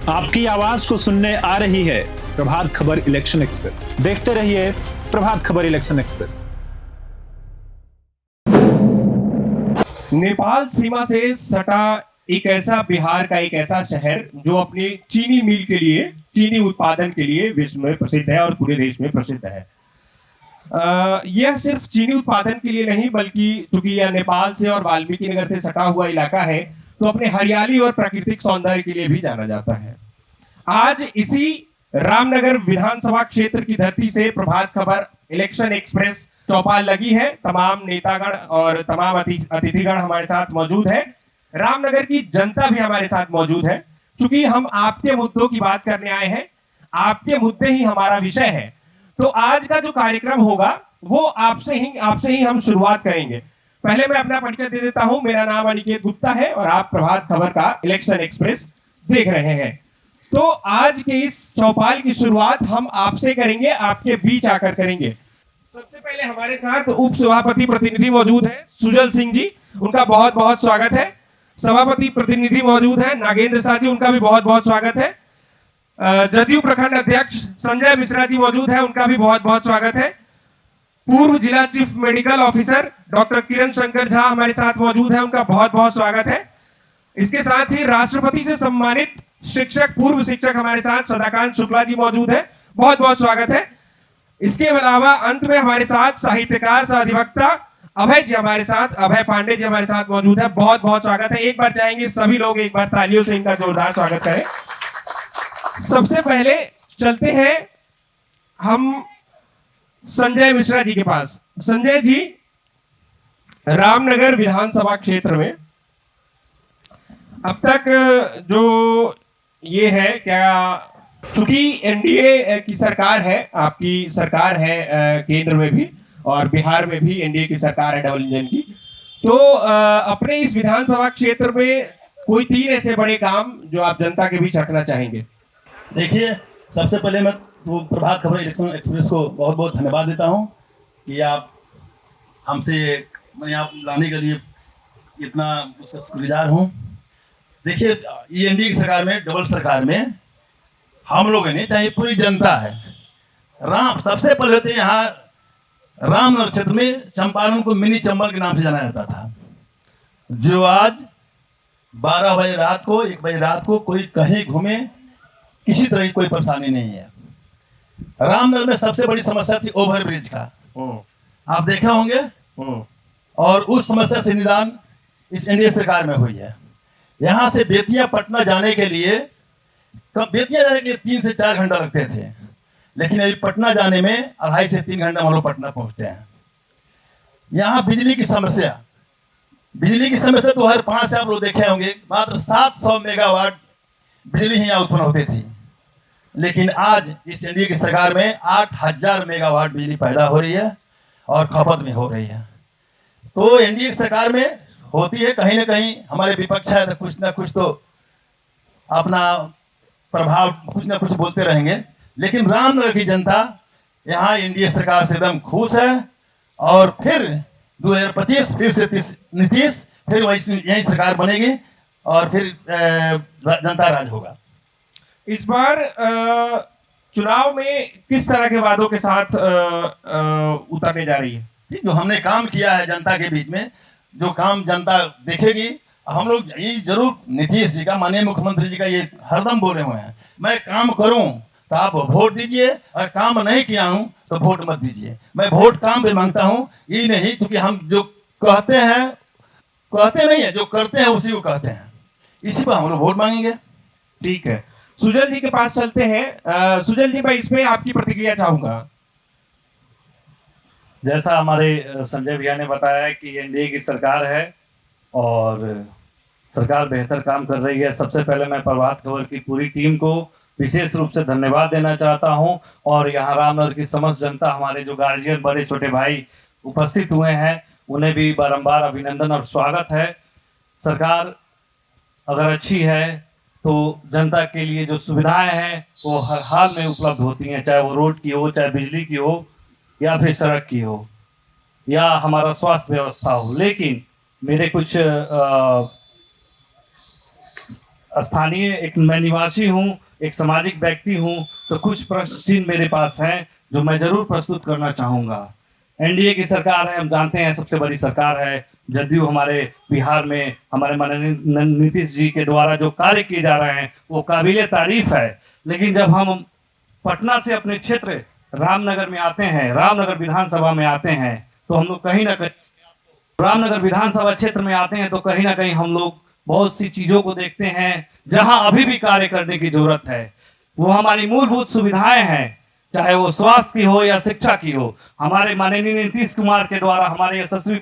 आपकी आवाज को सुनने आ रही है प्रभात खबर इलेक्शन एक्सप्रेस। देखते रहिए प्रभात खबर इलेक्शन एक्सप्रेस। नेपाल सीमा से सटा एक ऐसा बिहार का एक ऐसा शहर जो अपने चीनी मिल के लिए, चीनी उत्पादन के लिए विश्व में प्रसिद्ध है और पूरे देश में प्रसिद्ध है। यह सिर्फ चीनी उत्पादन के लिए नहीं, बल्कि चूंकि यह नेपाल से और वाल्मीकि नगर से सटा हुआ इलाका है, तो अपने हरियाली और प्राकृतिक सौंदर्य के लिए भी जाना जाता है। आज इसी रामनगर विधानसभा क्षेत्र की धरती से प्रभात खबर इलेक्शन एक्सप्रेस चौपाल लगी है। तमाम नेतागण और तमाम अतिथिगण हमारे साथ मौजूद है। रामनगर की जनता भी हमारे साथ मौजूद है। क्योंकि हम आपके मुद्दों की बात करने आए हैं, आपके मुद्दे ही हमारा विषय है। तो आज का जो कार्यक्रम होगा वो आपसे ही हम शुरुआत करेंगे। पहले मैं अपना परिचय दे देता हूं। मेरा नाम अनिकेत गुप्ता है और आप प्रभात खबर का इलेक्शन एक्सप्रेस देख रहे हैं। तो आज के इस चौपाल की शुरुआत हम आपसे करेंगे, आपके बीच आकर करेंगे। सबसे पहले हमारे साथ उप सभापति प्रतिनिधि मौजूद है सुजल सिंह जी, उनका बहुत बहुत स्वागत है। सभापति प्रतिनिधि मौजूद है नागेंद्र शाह जी, उनका भी बहुत बहुत स्वागत है। जदयू प्रखंड अध्यक्ष संजय मिश्रा जी मौजूद है, उनका भी बहुत बहुत स्वागत है। पूर्व जिला चीफ मेडिकल ऑफिसर डॉक्टर किरण शंकर झा हमारे साथ मौजूद है, उनका बहुत बहुत स्वागत है। इसके साथ ही राष्ट्रपति से सम्मानित शिक्षक, पूर्व शिक्षक हमारे साथ सदाकांत शुक्ला जी मौजूद है, बहुत बहुत स्वागत है। इसके अलावा अंत में हमारे साथ साहित्यकार सह अधिवक्ता अभय जी हमारे साथ, अभय पांडे जी हमारे साथ मौजूद है, बहुत बहुत स्वागत है। एक बार चाहेंगे सभी लोग एक बार तालियों से इनका जोरदार स्वागत करें। सबसे पहले चलते हैं हम संजय मिश्रा जी के पास। संजय जी, रामनगर विधानसभा क्षेत्र में अब तक जो ये है, क्या चूंकि एनडीए की सरकार है, आपकी सरकार है केंद्र में भी और बिहार में भी एनडीए की सरकार है डबल इंजन की, तो अपने इस विधानसभा क्षेत्र में कोई 3 ऐसे बड़े काम जो आप जनता के बीच रखना चाहेंगे? देखिए, सबसे पहले मैं प्रभात खबर इलेक्शन एक्सप्रेस को बहुत बहुत धन्यवाद देता हूं कि आप हमसे मैं यहाँ लाने के लिए इतना उसका शुक्रगुजार हूँ। देखिए, ये एनडीए की सरकार में, डबल सरकार में हम लोग नहीं, चाहे पूरी जनता है। सबसे पहले तो यहाँ रामनगर क्षेत्र में चंपारण को मिनी चंबल के नाम से जाना जाता था, जो आज 12 बजे रात को, 1 बजे रात को कोई कहीं घूमे, किसी तरह की कोई परेशानी नहीं है। रामनगर में सबसे बड़ी समस्या थी ओवरब्रिज का, आप देखे होंगे, और उस समस्या से निदान इस एनडीए सरकार में हुई है। यहाँ से बेतिया पटना जाने के लिए 3 से 4 घंटा लगते थे, लेकिन अभी पटना जाने में 2.5 से 3 घंटा हम लोग पटना पहुँचते हैं। यहाँ बिजली की समस्या तो हर 5 से आप लोग देखे होंगे, मात्र 700 मेगावाट बिजली ही यहाँ उत्पन्न होती थी, लेकिन आज इस एनडीए की सरकार में 8000 मेगावाट बिजली पैदा हो रही है और खपत में हो रही है। तो एनडीए की सरकार में होती है, कहीं ना कहीं हमारे विपक्ष है तो कुछ ना कुछ तो अपना प्रभाव कुछ ना कुछ बोलते रहेंगे, लेकिन रामनगर की जनता यहाँ एनडीए सरकार से एकदम खुश है। और फिर 2025 फिर से नीतीश, फिर वही यही सरकार बनेगी और फिर जनता राज होगा। इस बार चुनाव में किस तरह के वादों के साथ उतरने जा रही है? जो हमने काम किया है जनता के बीच में, जो काम जनता देखेगी, हम लोग ये जरूर नीतीश जी का, माननीय मुख्यमंत्री जी का ये हरदम बोले हुए हैं, मैं काम करूं तो आप वोट दीजिए, और काम नहीं किया हूं तो वोट मत दीजिए। मैं वोट काम पे मांगता हूं, ये नहीं क्योंकि हम जो कहते नहीं है, जो करते हैं उसी को कहते हैं, इसी पर हम लोग वोट मांगेंगे। ठीक है, सुजल जी के पास चलते हैं। सुजल जी, मैं इसमें आपकी प्रतिक्रिया चाहूंगा। जैसा हमारे संजय भैया ने बताया कि एनडीए की सरकार है और सरकार बेहतर काम कर रही है। सबसे पहले मैं प्रभात खबर की पूरी टीम को विशेष रूप से धन्यवाद देना चाहता हूं, और यहाँ रामनगर की समस्त जनता, हमारे जो गार्जियन, बड़े छोटे भाई उपस्थित हुए हैं, उन्हें भी बारंबार अभिनंदन और स्वागत है। सरकार अगर अच्छी है तो जनता के लिए जो सुविधाएं हैं वो हर हाल में उपलब्ध होती हैं, चाहे वो रोड की हो, चाहे बिजली की हो, या फिर सड़क की हो, या हमारा स्वास्थ्य व्यवस्था हो। लेकिन मेरे कुछ स्थानीय एक मैं निवासी हूँ, एक सामाजिक व्यक्ति हूँ, तो कुछ प्रश्न चिन्ह मेरे पास हैं जो मैं जरूर प्रस्तुत करना चाहूँगा। एनडीए की सरकार है, हम जानते हैं सबसे बड़ी सरकार है। जदयू हमारे बिहार में हमारे माननीय नीतीश जी के द्वारा जो कार्य किए जा रहे हैं वो काबिले तारीफ है। लेकिन जब हम पटना से अपने क्षेत्र रामनगर में आते हैं, रामनगर विधानसभा में आते हैं, तो हम लोग कहीं ना कहीं रामनगर विधानसभा क्षेत्र में आते हैं तो कहीं ना कहीं हम लोग बहुत सी चीजों को देखते हैं जहां अभी भी कार्य करने की जरूरत है। वो हमारी मूलभूत सुविधाएं हैं, चाहे वो स्वास्थ्य की हो या शिक्षा की हो। हमारे माननीय नीतीश कुमार के द्वारा हमारे यशस्वी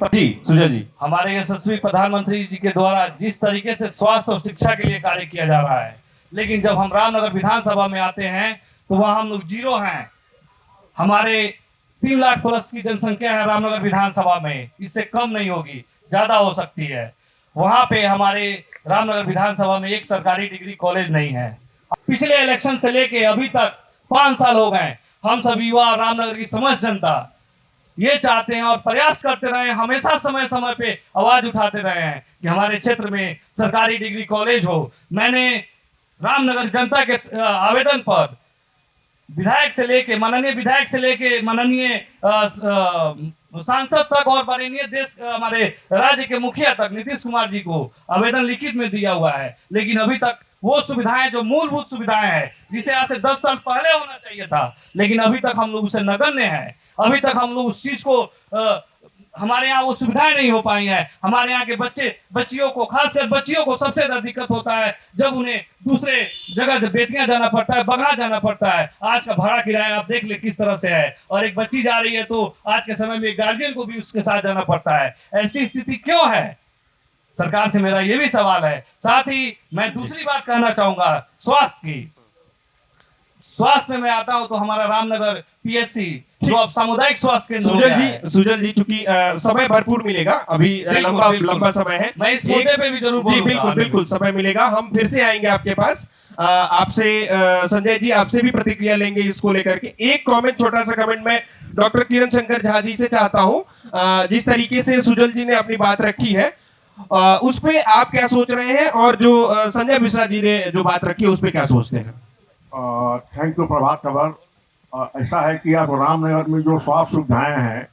सुजल जी, हमारे यशस्वी प्रधानमंत्री जी के द्वारा जिस तरीके से स्वास्थ्य और शिक्षा के लिए कार्य किया जा रहा है, लेकिन जब हम रामनगर विधानसभा में आते हैं तो वहां हम लोग जीरो हैं। हमारे 3 लाख प्लस की जनसंख्या है रामनगर विधानसभा में, इससे कम नहीं होगी, ज्यादा हो सकती है। वहां पे हमारे रामनगर विधानसभा में एक सरकारी डिग्री कॉलेज नहीं है। पिछले इलेक्शन से लेके अभी तक 5 साल हो गए, हम सभी युवा रामनगर की समस्त जनता ये चाहते हैं और प्रयास करते रहे हैं, हमेशा समय समय पे आवाज उठाते रहे हैं कि हमारे क्षेत्र में सरकारी डिग्री कॉलेज हो। मैंने रामनगर जनता के आवेदन पर विधायक से लेके माननीय सांसद तक और माननीय देश हमारे राज्य के मुखिया तक नीतीश कुमार जी को आवेदन लिखित में दिया हुआ है, लेकिन अभी तक वो सुविधाएं जो मूलभूत सुविधाएं हैं जिसे आज से 10 साल पहले होना चाहिए था, लेकिन अभी तक हम लोग उसे नगण्य हैं। अभी तक हम लोग उस चीज को हमारे यहाँ वो सुविधाएं नहीं हो पाई हैं। हमारे यहाँ के बच्चियों को, खासकर बच्चियों को सबसे ज्यादा दिक्कत होता है जब उन्हें दूसरे जगह बेतियां जाना पड़ता है, बगहा जाना पड़ता है। आज का भाड़ा किराया आप देख ले किस तरह से है, और एक बच्ची जा रही है तो आज के समय में गार्जियन को भी उसके साथ जाना पड़ता है। ऐसी स्थिति क्यों है? सरकार से मेरा ये भी सवाल है। साथ ही मैं दूसरी बात कहना चाहूंगा स्वास्थ्य की। स्वास्थ्य में मैं आता हूं तो हमारा रामनगर पीएससी जो अब सामुदायिक स्वास्थ्य केंद्र सुजल जी चूंकि समय भरपूर मिलेगा, अभी लंबा समय है, मैं इस मुद्दे पे भी जरूर बोलूंगा। बिल्कुल समय मिलेगा, हम फिर से आएंगे आपके पास। आपसे संजय जी आपसे भी प्रतिक्रिया लेंगे इसको लेकर के। एक कमेंट, छोटा सा कमेंट मैं डॉक्टर किरण शंकर झा जी से चाहता हूँ। जिस तरीके से सुजल जी ने अपनी बात रखी है उस पे आप क्या सोच रहे हैं, और जो संजय मिश्रा जी ने जो बात रखी है उस पे क्या सोचते हैं? Thank you Prabhat Khabar. ऐसा है कि आप रामनगर में जो स्वास्थ्य सुविधाएं हैं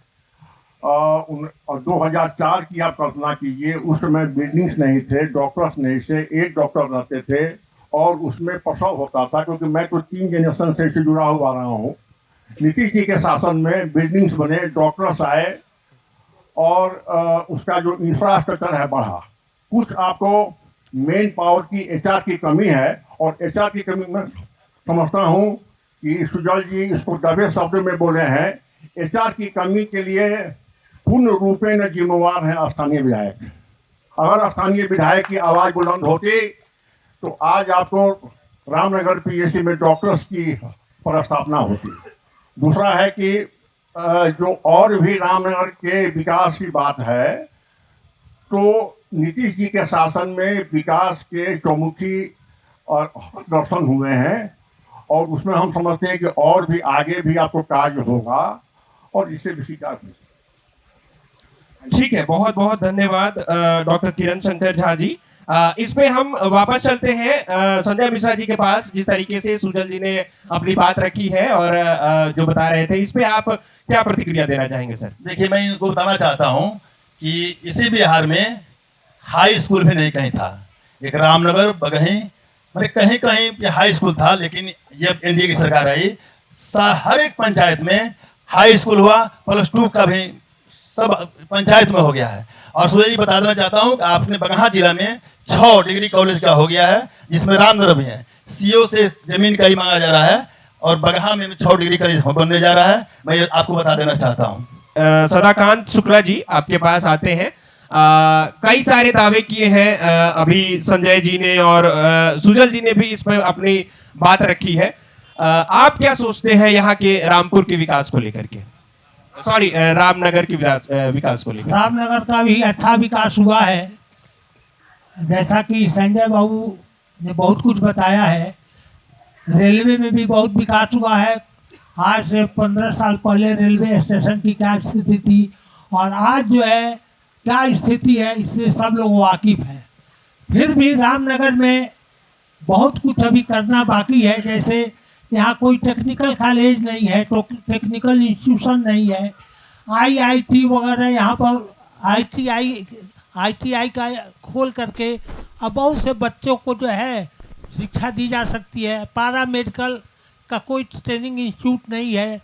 2004 की आप कल्पना कीजिए, उस समय बिल्डिंग्स नहीं थे, डॉक्टर्स नहीं थे, एक डॉक्टर रहते थे और उसमें प्रसव होता था। क्योंकि मैं तो 3 जनरेशन से इससे जुड़ा हुआ रहा हूँ। नीतीश जी के शासन में बिल्डिंग्स बने, डॉक्टर्स आए और उसका जो इंफ्रास्ट्रक्चर है बढ़ा। कुछ आपको मेन पावर की HR की कमी है, और HR की कमी मैं समझता हूँ कि सुजल जी इसको दबे शब्द में बोले हैं। HR की कमी के लिए पूर्ण रूपेण जिम्मेवार है स्थानीय विधायक। अगर स्थानीय विधायक की आवाज़ बुलंद होती तो आज आपको रामनगर PSC में डॉक्टर्स की प्रस्थापना होती। दूसरा है कि जो और भी रामनगर के विकास की बात है, तो नीतीश जी के शासन में विकास के चौमुखी और दर्शन हुए हैं, और उसमें हम समझते हैं कि और भी आगे भी आपको कार्य होगा और इससे भी विकास। ठीक है, बहुत बहुत धन्यवाद डॉक्टर किरण शंकर झा जी। इसमें हम वापस चलते हैं संजय मिश्रा जी के पास। जिस तरीके से सुजल जी ने अपनी बात रखी है और जो बता रहे थे, इस पे आप क्या प्रतिक्रिया देना चाहेंगे सर? देखिए, मैं इनको बताना चाहता हूँ कि इसी बिहार में हाई स्कूल भी नहीं कहीं था। एक रामनगर बगही मतलब कहीं कहीं हाई स्कूल था, लेकिन जब एनडीए की सरकार आई हर एक पंचायत में हाई स्कूल हुआ, +2 का भी सब पंचायत में हो गया है। और सूर्य जी बता देना चाहता हूँ कि आपने बगहा जिला में 6 डिग्री कॉलेज का हो गया है, जिसमें रामनगर भी है। CO से जमीन का ही मांगा जा रहा है और बगहा में 6 डिग्री कॉलेज बनने जा रहा है। मैं ये आपको बता देना चाहता हूँ। सदाकांत शुक्ला जी आपके पास आते हैं। कई सारे दावे किए हैं अभी संजय जी ने, और सुजल जी ने भी इसमें अपनी बात रखी है। आप क्या सोचते हैं यहाँ के रामपुर के विकास को लेकर के? सॉरी, रामनगर के विकास को लेकर? रामनगर का भी अच्छा विकास हुआ है, जैसा कि संजय बाबू ने बहुत कुछ बताया है। रेलवे में भी बहुत विकास हुआ है। आज से 15 साल पहले रेलवे स्टेशन की क्या स्थिति थी और आज जो है क्या स्थिति है, इससे सब लोग वाकिफ हैं। फिर भी रामनगर में बहुत कुछ अभी करना बाकी है। जैसे यहाँ कोई टेक्निकल कॉलेज नहीं है, तो टेक्निकल इंस्टीट्यूशन नहीं है, आईआईटी वगैरह यहाँ पर आईटीआई का खोल करके अब बहुत से बच्चों को जो है शिक्षा दी जा सकती है। पारा मेडिकल का कोई ट्रेनिंग इंस्टीट्यूट नहीं है,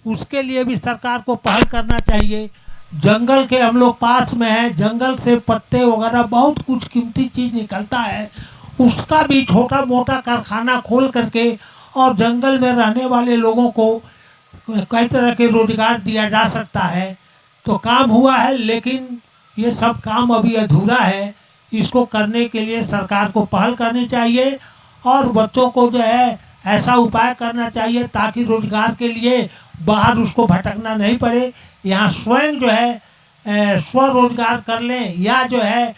उसके लिए भी सरकार को पहल करना चाहिए। जंगल के हम लोग पास में हैं, जंगल से पत्ते वगैरह बहुत कुछ कीमती चीज़ निकलता है, उसका भी छोटा मोटा कारखाना खोल करके और जंगल में रहने वाले लोगों को कई तरह के रोजगार दिया जा सकता है। तो काम हुआ है, लेकिन ये सब काम अभी अधूरा है। इसको करने के लिए सरकार को पहल करनी चाहिए और बच्चों को जो है ऐसा उपाय करना चाहिए ताकि रोजगार के लिए बाहर उसको भटकना नहीं पड़े। यहाँ स्वयं जो है स्वरोजगार कर लें, या जो है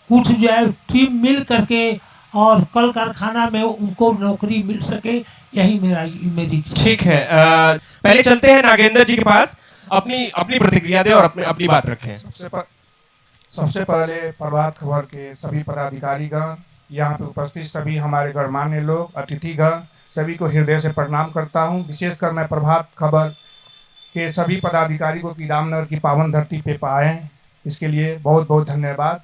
कुछ जो है टीम मिल करके और कल कारखाना में उनको नौकरी मिल सके, यही मेरी ठीक है। पहले चलते हैं नागेंद्र जी के पास, अपनी प्रतिक्रिया दे और अपनी बात रखें। सबसे पहले प्रभात खबर के सभी पदाधिकारीगण, यहाँ पे उपस्थित सभी हमारे गणमान्य लोग, अतिथिगण, सभी को हृदय से प्रणाम करता हूँ। विशेषकर मैं प्रभात खबर के सभी पदाधिकारी को की रामनगर की पावन धरती पे पाए, इसके लिए बहुत बहुत धन्यवाद।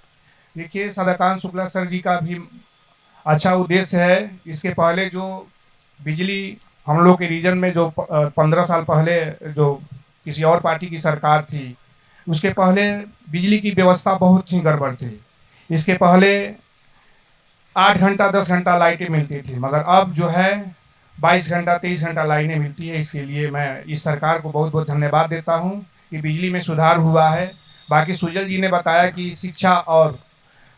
देखिए, सदाकांत शुक्ला सर जी का भी अच्छा उद्देश्य है। इसके पहले जो बिजली हम लोग के रीजन में जो 15 साल पहले जो किसी और पार्टी की सरकार थी, उसके पहले बिजली की व्यवस्था बहुत ही गड़बड़ थी। इसके पहले 8 घंटा 10 घंटा लाइटें मिलती थी, मगर अब जो है 22 घंटा 23 घंटा लाइनें मिलती है। इसके लिए मैं इस सरकार को बहुत बहुत धन्यवाद देता हूं कि बिजली में सुधार हुआ है। बाकी सुजल जी ने बताया कि शिक्षा और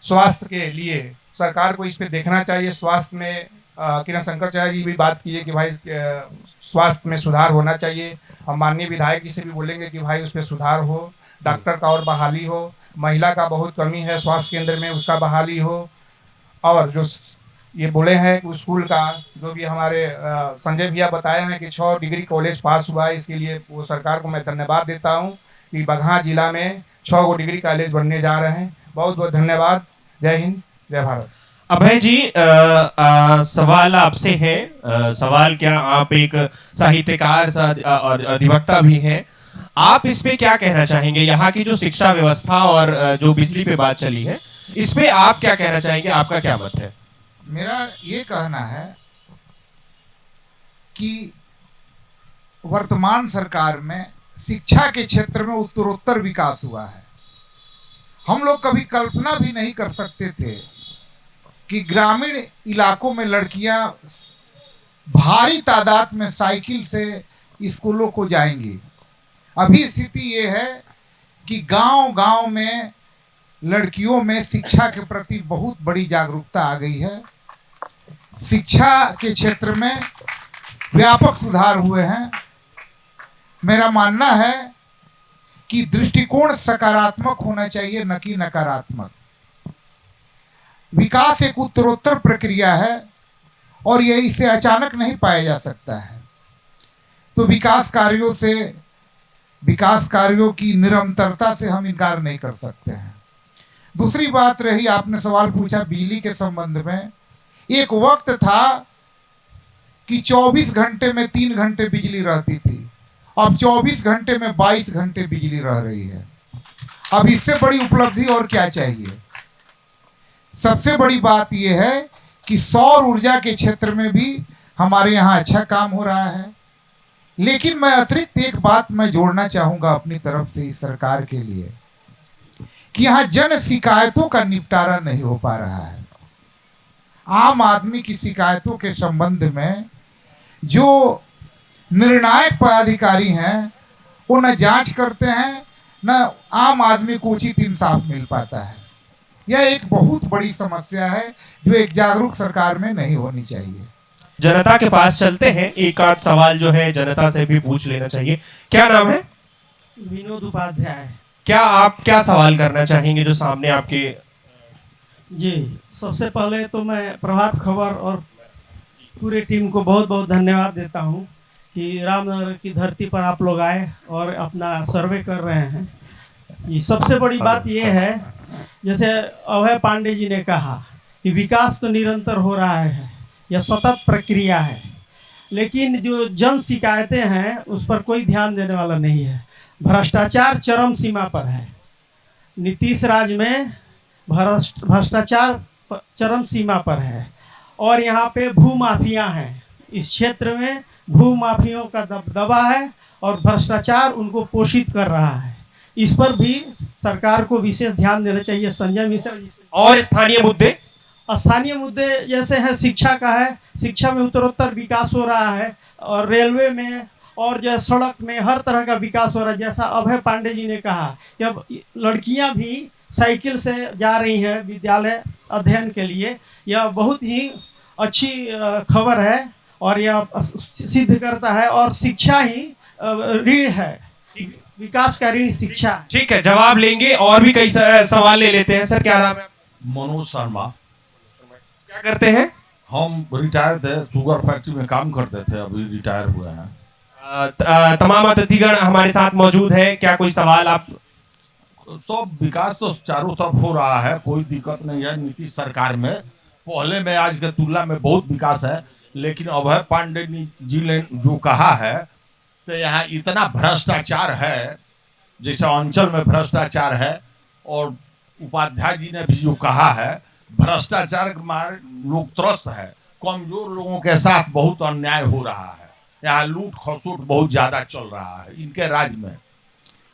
स्वास्थ्य के लिए सरकार को इस पर देखना चाहिए। स्वास्थ्य में किरण शंकराचार्य जी भी बात की है कि भाई स्वास्थ्य में सुधार होना चाहिए। हम माननीय विधायक जी से भी बोलेंगे कि भाई उस पर सुधार हो, डॉक्टर का और बहाली हो, महिला का बहुत कमी है स्वास्थ्य केंद्र में, उसका बहाली हो। और जो ये बोले हैं कि स्कूल का जो भी हमारे संजय भैया बताए हैं कि 6 डिग्री कॉलेज पास हुआ है, इसके लिए वो सरकार को मैं धन्यवाद देता हूँ कि बगहा जिला में 6 डिग्री कॉलेज बनने जा रहे हैं। बहुत बहुत धन्यवाद। जय हिंद, जय भारत। अभय जी, सवाल आपसे है। सवाल क्या, आप एक साहित्यकार और अधिवक्ता भी हैं, आप इस पे क्या कहना चाहेंगे? यहाँ की जो शिक्षा व्यवस्था और जो बिजली पे बात चली है, इस पे आप क्या कहना चाहेंगे? आपका क्या मत है? मेरा ये कहना है कि वर्तमान सरकार में शिक्षा के क्षेत्र में उत्तरोत्तर विकास हुआ है। हम लोग कभी कल्पना भी नहीं कर सकते थे कि ग्रामीण इलाकों में लड़कियां भारी तादाद में साइकिल से स्कूलों को जाएंगी। अभी स्थिति ये है कि गांव-गांव में लड़कियों में शिक्षा के प्रति बहुत बड़ी जागरूकता आ गई है। शिक्षा के क्षेत्र में व्यापक सुधार हुए हैं। मेरा मानना है कि दृष्टिकोण सकारात्मक होना चाहिए, न कि नकारात्मक। विकास एक उत्तरोत्तर प्रक्रिया है और यह इसे अचानक नहीं पाया जा सकता है। तो विकास कार्यों की निरंतरता से हम इनकार नहीं कर सकते हैं। दूसरी बात रही, आपने सवाल पूछा बिजली के संबंध में। एक वक्त था कि 24 घंटे में 3 घंटे बिजली रहती थी, अब 24 घंटे में 22 घंटे बिजली रह रही है। अब इससे बड़ी उपलब्धि और क्या चाहिए? सबसे बड़ी बात यह है कि सौर ऊर्जा के क्षेत्र में भी हमारे यहाँ अच्छा काम हो रहा है। लेकिन मैं अतिरिक्त एक बात मैं जोड़ना चाहूँगा अपनी तरफ से इस सरकार के लिए कि यहाँ जन शिकायतों का निपटारा नहीं हो पा रहा है। आम आदमी की शिकायतों के संबंध में जो निर्णायक पदाधिकारी हैं वो न जांच करते हैं, न आम आदमी को उचित इंसाफ मिल पाता है। यह एक बहुत बड़ी समस्या है जो एक जागरूक सरकार में नहीं होनी चाहिए। जनता के पास चलते हैं, एक आध सवाल जो है जनता से भी पूछ लेना चाहिए। क्या नाम है? विनोद उपाध्याय। क्या सवाल करना चाहेंगे जो सामने आपके? जी, सबसे पहले तो मैं प्रभात खबर और पूरे टीम को बहुत बहुत धन्यवाद देता हूं कि रामनगर की धरती पर आप लोग आए और अपना सर्वे कर रहे हैं। ये सबसे बड़ी बात ये है, जैसे अभय पांडे जी ने कहा कि विकास तो निरंतर हो रहा है, यह सतत प्रक्रिया है, लेकिन जो जन शिकायतें हैं उस पर कोई ध्यान देने वाला नहीं है। भ्रष्टाचार चरम सीमा पर है। नीतीश राज में भ्रष्टाचार चरम सीमा पर है और यहाँ पे भूमाफिया हैं। इस क्षेत्र में भूमाफियों का दबदबा है और भ्रष्टाचार उनको पोषित कर रहा है। इस पर भी सरकार को विशेष ध्यान देना चाहिए। संजय मिश्रा जी से। और स्थानीय मुद्दे जैसे है, शिक्षा का है, शिक्षा में उत्तरोत्तर विकास हो रहा है और रेलवे में और जो सड़क में हर तरह का विकास हो रहा है। जैसा अभय पांडे जी ने कहा कि अब लड़कियां भी साइकिल से जा रही हैं विद्यालय अध्ययन के लिए, यह बहुत ही अच्छी खबर है और यह सिद्ध करता है। और शिक्षा ही ऋण है, विकास का ऋण शिक्षा। ठीक है, जवाब लेंगे और भी कई सवाल ले लेते हैं। सर क्या नाम है? मनोज शर्मा। क्या करते हैं? हम रिटायर थे, शुगर फैक्ट्री में काम करते थे, अभी रिटायर हुए हैं। तमाम अतिथिगण हमारे साथ मौजूद है, क्या कोई सवाल आप? सब विकास तो चारों तरफ हो रहा है, कोई दिक्कत नहीं है नीतीश सरकार में। पहले में आज के तुलना में बहुत विकास है, लेकिन अभय पांडे जी ने जो कहा है तो यहाँ इतना भ्रष्टाचार है, जैसे अंचल में भ्रष्टाचार है, और उपाध्याय जी ने भी जो कहा है भ्रष्टाचार के मारे लोग त्रस्त है। कमजोर लोगों के साथ बहुत अन्याय हो रहा है, यहाँ लूट खसोट बहुत ज्यादा चल रहा है इनके राज में।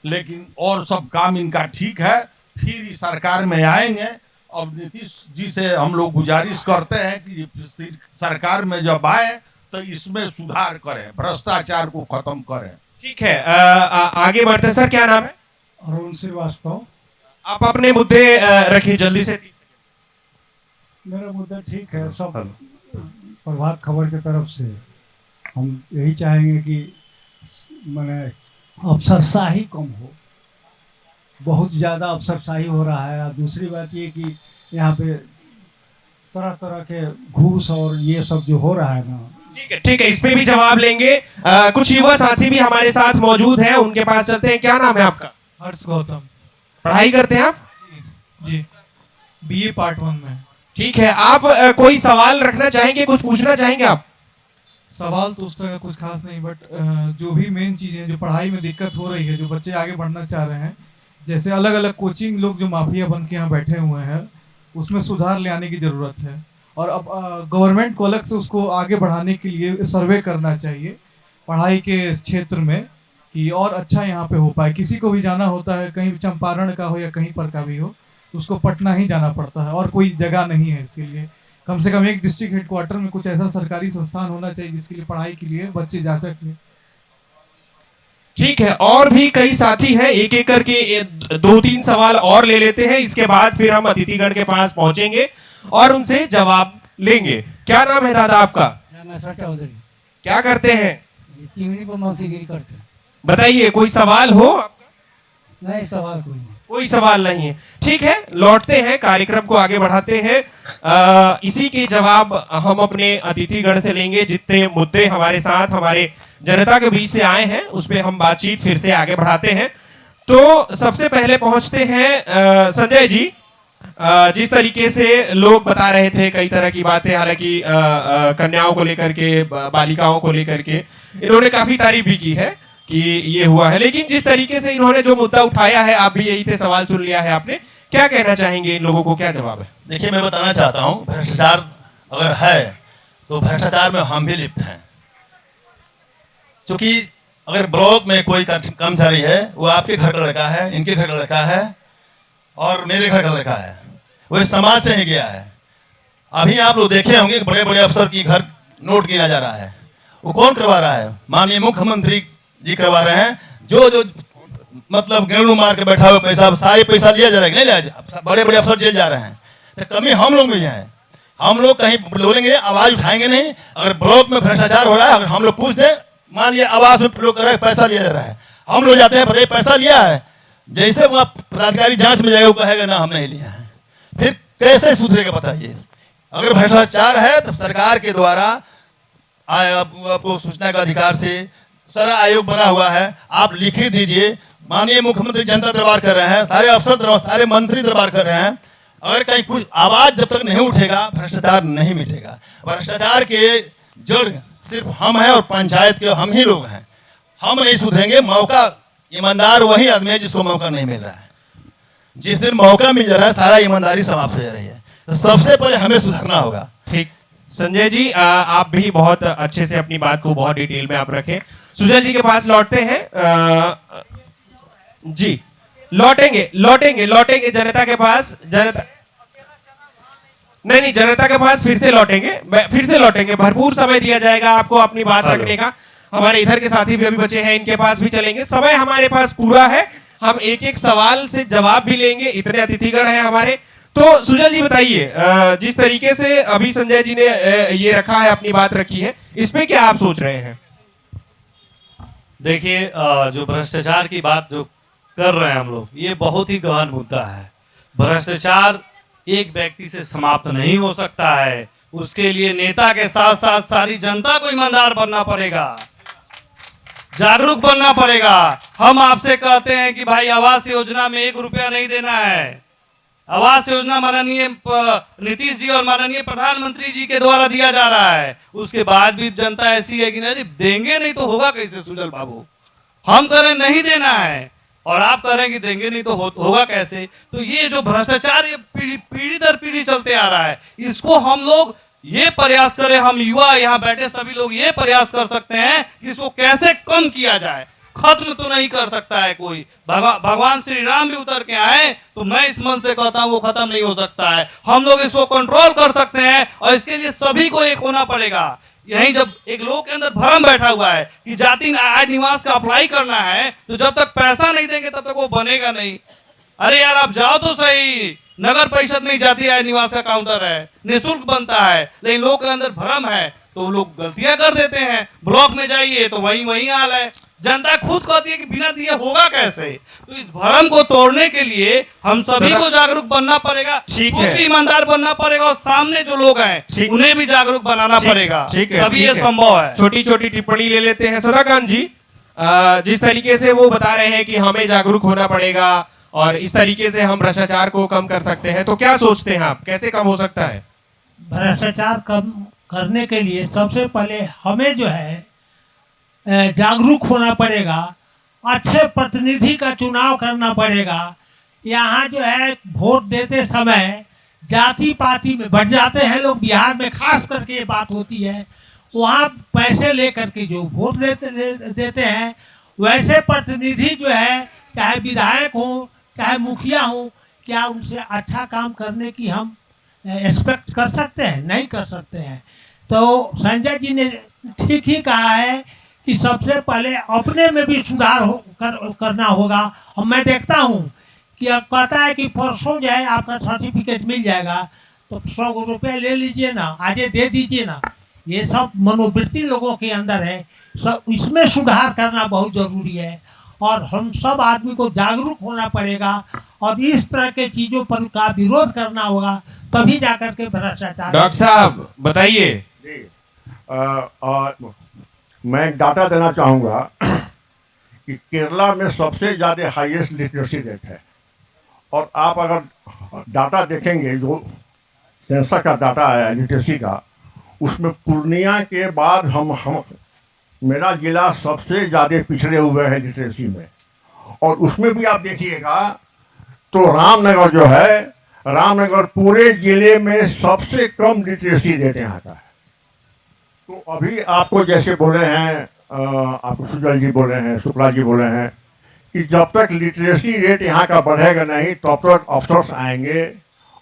लेकिन और सब काम इनका ठीक है, फिर इस सरकार में आएंगे। अब नीतीश जी से हम लोग गुजारिश करते हैं कि सरकार में जब आए तो इसमें सुधार करें, भ्रष्टाचार को खत्म करें। ठीक है, आगे बढ़ते। सर क्या नाम है? अरुण श्रीवास्तव। आप अपने मुद्दे रखिए जल्दी से। मेरा मुद्दा ठीक है। सब प्रभात खबर की तरफ से हम यही चाहेंगे कि माने अफसरशाही कम हो, बहुत ज़्यादा अफसरशाही हो रहा है। और दूसरी बात ये कि यहाँ पे तरह तरह के घूस और ये सब जो हो रहा है ना। ठीक है, इस पे भी जवाब लेंगे। कुछ युवा साथी भी हमारे साथ मौजूद हैं, उनके पास चलते हैं। क्या नाम है आपका? हर्ष गौतम। पढ़ाई करते हैं आप? जी, BA पार्ट 1 में। ठीक है, आप कोई सवाल रखना चाहेंगे, कुछ पूछना चाहेंगे आप? सवाल तो उस तरह कुछ खास नहीं, बट जो भी मेन चीज़ें जो पढ़ाई में दिक्कत हो रही है, जो बच्चे आगे बढ़ना चाह रहे हैं, जैसे अलग अलग कोचिंग लोग जो माफिया बन के यहाँ बैठे हुए हैं, उसमें सुधार ले आने की ज़रूरत है। और अब गवर्नमेंट को अलग से उसको आगे बढ़ाने के लिए सर्वे करना चाहिए पढ़ाई के क्षेत्र में, कि और अच्छा यहाँ पे हो पाए। किसी को भी जाना होता है, कहीं चंपारण का हो या कहीं पर का भी हो, तो उसको पटना ही जाना पड़ता है और कोई जगह नहीं है इसके लिए। कम से कम एक डिस्ट्रिक्ट हेडक्वार्टर में कुछ ऐसा सरकारी संस्थान होना चाहिए जिसके लिए पढ़ाई के लिए बच्चे जा सकें। ठीक है, और भी कई साथी हैं, एक एक करके 2-3 सवाल और ले लेते हैं। इसके बाद फिर हम अतिथिगण के पास पहुंचेंगे और उनसे जवाब लेंगे। क्या नाम है दादा आपका? चौधरी। क्या करते हैं? चिमनी पर मौसीगिरी करते हैं। बताइए, कोई सवाल हो आपका? नहीं, सवाल कोई नहीं। कोई सवाल नहीं है। ठीक है, लौटते हैं, कार्यक्रम को आगे बढ़ाते हैं। इसी के जवाब हम अपने अतिथिगण से लेंगे। जितने मुद्दे हमारे साथ हमारे जनता के बीच से आए हैं उस पर हम बातचीत फिर से आगे बढ़ाते हैं। तो सबसे पहले पहुंचते हैं संजय जी। जिस तरीके से लोग बता रहे थे कई तरह की बातें, हालांकि कन्याओं को लेकर के, बालिकाओं को लेकर के इन्होंने काफी तारीफ भी की है कि ये हुआ है, लेकिन जिस तरीके से इन्होंने जो मुद्दा उठाया है, आप भी यही थे, सवाल सुन लिया है आपने, क्या कहना चाहेंगे इन लोगों को, क्या जवाब है? देखिए, मैं बताना चाहता हूँ, भ्रष्टाचार अगर है तो भ्रष्टाचार में हम भी लिप्त हैं। क्योंकि अगर ब्लॉक में कोई कर्मचारी है, वो आपके घर का लड़का है, इनके घर का लड़का है और मेरे घर का लड़का है, वो इस समाज से ही गया है। अभी आप लोग देखे होंगे बड़े बड़े अफसर की घर नोट किया जा रहा है, वो कौन करवा रहा है? माननीय मुख्यमंत्री जी करवा रहे हैं। जो मतलब गेड़ू मार के बैठा हुआ पैसा, सारे पैसा लिया जा रहा है, नहीं लिया? बड़े बड़े अफसर जेल जा रहे हैं, तो कमी हम लोग में है। हम लोग कहीं बोलेंगे, आवाज उठाएंगे नहीं। अगर ब्लॉक में भ्रष्टाचार हो रहा है, अगर हम लोग पूछ दें, मान लिया आवास में लोग कर रहे हैं, पैसा लिया जा रहा है, हम लोग जाते हैं, बताइए पैसा लिया है? जैसे वहाँ पदाधिकारी जांच में जाएगा, वो कहेगा ना हम नहीं लिया है, फिर कैसे सुधरेगा बताइए? अगर भ्रष्टाचार है तो सरकार के द्वारा आपको सूचना का अधिकार से सारा आयोग बना हुआ है, आप लिखित दीजिए। माननीय मुख्यमंत्री जनता दरबार कर रहे हैं, सारे अफसर दरबार, सारे मंत्री दरबार कर रहे हैं। अगर कहीं कुछ आवाज जब तक नहीं उठेगा भ्रष्टाचार नहीं मिटेगा। भ्रष्टाचार के जड़ सिर्फ हम हैं और पंचायत के हम ही लोग हैं। हम नहीं सुधरेंगे। मौका ईमानदार वही आदमी है जिसको मौका नहीं मिल रहा है। जिस दिन मौका मिल जा रहा है सारा ईमानदारी समाप्त हो जा रही है। तो सबसे पहले हमें सुधरना होगा। ठीक, संजय जी आप भी बहुत अच्छे से अपनी बात को बहुत डिटेल में आप रखें। सुजल जी के पास लौटते हैं। जी लौटेंगे जनता के पास। जनता नहीं, जनता के पास फिर से लौटेंगे। भरपूर समय दिया जाएगा आपको अपनी बात रखने का। हमारे इधर के साथी भी अभी बचे हैं, इनके पास भी चलेंगे। समय हमारे पास पूरा है, हम एक एक सवाल से जवाब भी लेंगे, इतने अतिथिगण हैं हमारे। तो सुजल जी बताइए, जिस तरीके से अभी संजय जी ने ये रखा है, अपनी बात रखी है, इसमें क्या आप सोच रहे हैं? देखिए, जो भ्रष्टाचार की बात जो कर रहे हैं हम लोग, ये बहुत ही गहन मुद्दा है। भ्रष्टाचार एक व्यक्ति से समाप्त नहीं हो सकता है। उसके लिए नेता के साथ साथ सारी जनता को ईमानदार बनना पड़ेगा, जागरूक बनना पड़ेगा। हम आपसे कहते हैं कि भाई आवास योजना में 1 रुपया नहीं देना है। आवास योजना माननीय नीतीश जी और माननीय प्रधानमंत्री जी के द्वारा दिया जा रहा है। उसके बाद भी जनता ऐसी है कि नहीं देंगे नहीं तो होगा कैसे सुजल बाबू? हम कह रहे नहीं देना है और आप कह रहे हैं कि देंगे नहीं तो होगा कैसे? तो ये जो भ्रष्टाचार ये पीढ़ी दर पीढ़ी चलते आ रहा है, इसको हम लोग ये प्रयास करें, हम युवा यहाँ बैठे सभी लोग ये प्रयास कर सकते हैं कि इसको कैसे कम किया जाए। खत्म तो नहीं कर सकता है कोई। भगवान श्री राम भी उतर के आए तो मैं इस मन से कहता हूँ वो खत्म नहीं हो सकता है। हम लोग इसको कंट्रोल कर सकते हैं और इसके लिए सभी को एक होना पड़ेगा। यही जब एक लोग के अंदर भ्रम बैठा हुआ है कि जाति आय निवास का अप्लाई करना है, तो जब तक पैसा नहीं देंगे तब तक वो बनेगा नहीं। अरे यार आप जाओ तो सही, नगर परिषद में जाति आय निवास का काउंटर है, निःशुल्क बनता है, लेकिन लोग के अंदर भ्रम है तो लोग गलतियां कर देते हैं। ब्लॉक में जाइए तो वही हाल है। जनता खुद कहती है कि बिना दिए होगा कैसे? तो इस भ्रम को तोड़ने के लिए हम सभी को जागरूक बनना पड़ेगा, खुद भी ईमानदार बनना पड़ेगा और सामने जो लोग हैं उन्हें भी जागरूक बनाना पड़ेगा, तभी ये संभव है। छोटी छोटी टिप्पणी ले लेते हैं। सदाकांत जी, जिस तरीके से वो बता रहे हैं कि हमें जागरूक होना पड़ेगा और इस तरीके से हम भ्रष्टाचार को कम कर सकते हैं, तो क्या सोचते हैं आप, कैसे कम हो सकता है? भ्रष्टाचार कम करने के लिए सबसे पहले हमें जो है जागरूक होना पड़ेगा, अच्छे प्रतिनिधि का चुनाव करना पड़ेगा। यहाँ जो है वोट देते समय जाति पाति में बढ़ जाते हैं लोग, बिहार में खास करके ये बात होती है। वहाँ पैसे लेकर के जो वोट देते हैं, वैसे प्रतिनिधि जो है, चाहे विधायक हो चाहे मुखिया हो, क्या उनसे अच्छा काम करने की हम एक्सपेक्ट कर सकते हैं? नहीं कर सकते हैं। तो संजय जी ने ठीक ही कहा है कि सबसे पहले अपने में भी सुधार करना होगा। और मैं देखता हूँ कि कहता है कि परसों जो है आपका सर्टिफिकेट मिल जाएगा, तो 100 रुपये ले लीजिए ना, आज दे दीजिए ना। ये सब मनोवृत्ति लोगों के अंदर है, सब इसमें सुधार करना बहुत ज़रूरी है और हम सब आदमी को जागरूक होना पड़ेगा और इस तरह के चीज़ों पर का विरोध करना होगा, तभी जाकर के भ्रष्टाचार। डॉक्टर साहब बताइए। मैं डाटा देना चाहूँगा कि केरला में सबसे ज़्यादा हाईएस्ट लिटरेसी रेट है और आप अगर डाटा देखेंगे जो सेंसस का डाटा है लिटरेसी का, उसमें पूर्णिया के बाद हम मेरा जिला सबसे ज़्यादा पिछड़े हुए हैं लिटरेसी में। और उसमें भी आप देखिएगा तो रामनगर जो है, रामनगर पूरे जिले में सबसे कम लिटरेसी रेट यहाँ का है। तो अभी आपको जैसे बोले हैं, आपको सुजल जी बोले हैं, शुक्ला जी बोले हैं कि जब तक लिटरेसी रेट यहाँ का बढ़ेगा नहीं तब तक अफसर आएंगे,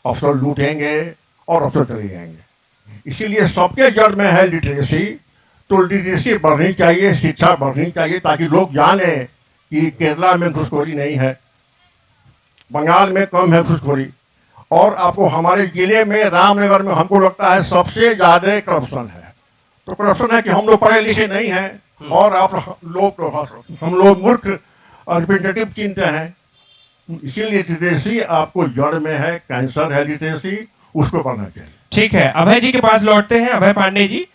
अफसर लूटेंगे और अफसर चले जाएंगे। इसीलिए सबके जड़ में है लिटरेसी। तो लिटरेसी बढ़नी चाहिए, शिक्षा बढ़नी चाहिए ताकि लोग जाने कि केरला में घुसखोरी नहीं है, बंगाल में कम है घुसखोरी। और आपको हमारे ज़िले में रामनगर में हमको लगता है सबसे ज़्यादा करप्शन है। तो करप्शन है कि हम लोग पढ़े लिखे नहीं हैं और आप लोग हम लोग मूर्ख रिप्रेजेंटेटिव चिंते हैं। इसीलिए लिटरेसी आपको जड़ में है, कैंसर है लिटरेसी, उसको पढ़ना चाहिए। ठीक है, अभय जी के पास लौटते हैं। अभय पांडे जी,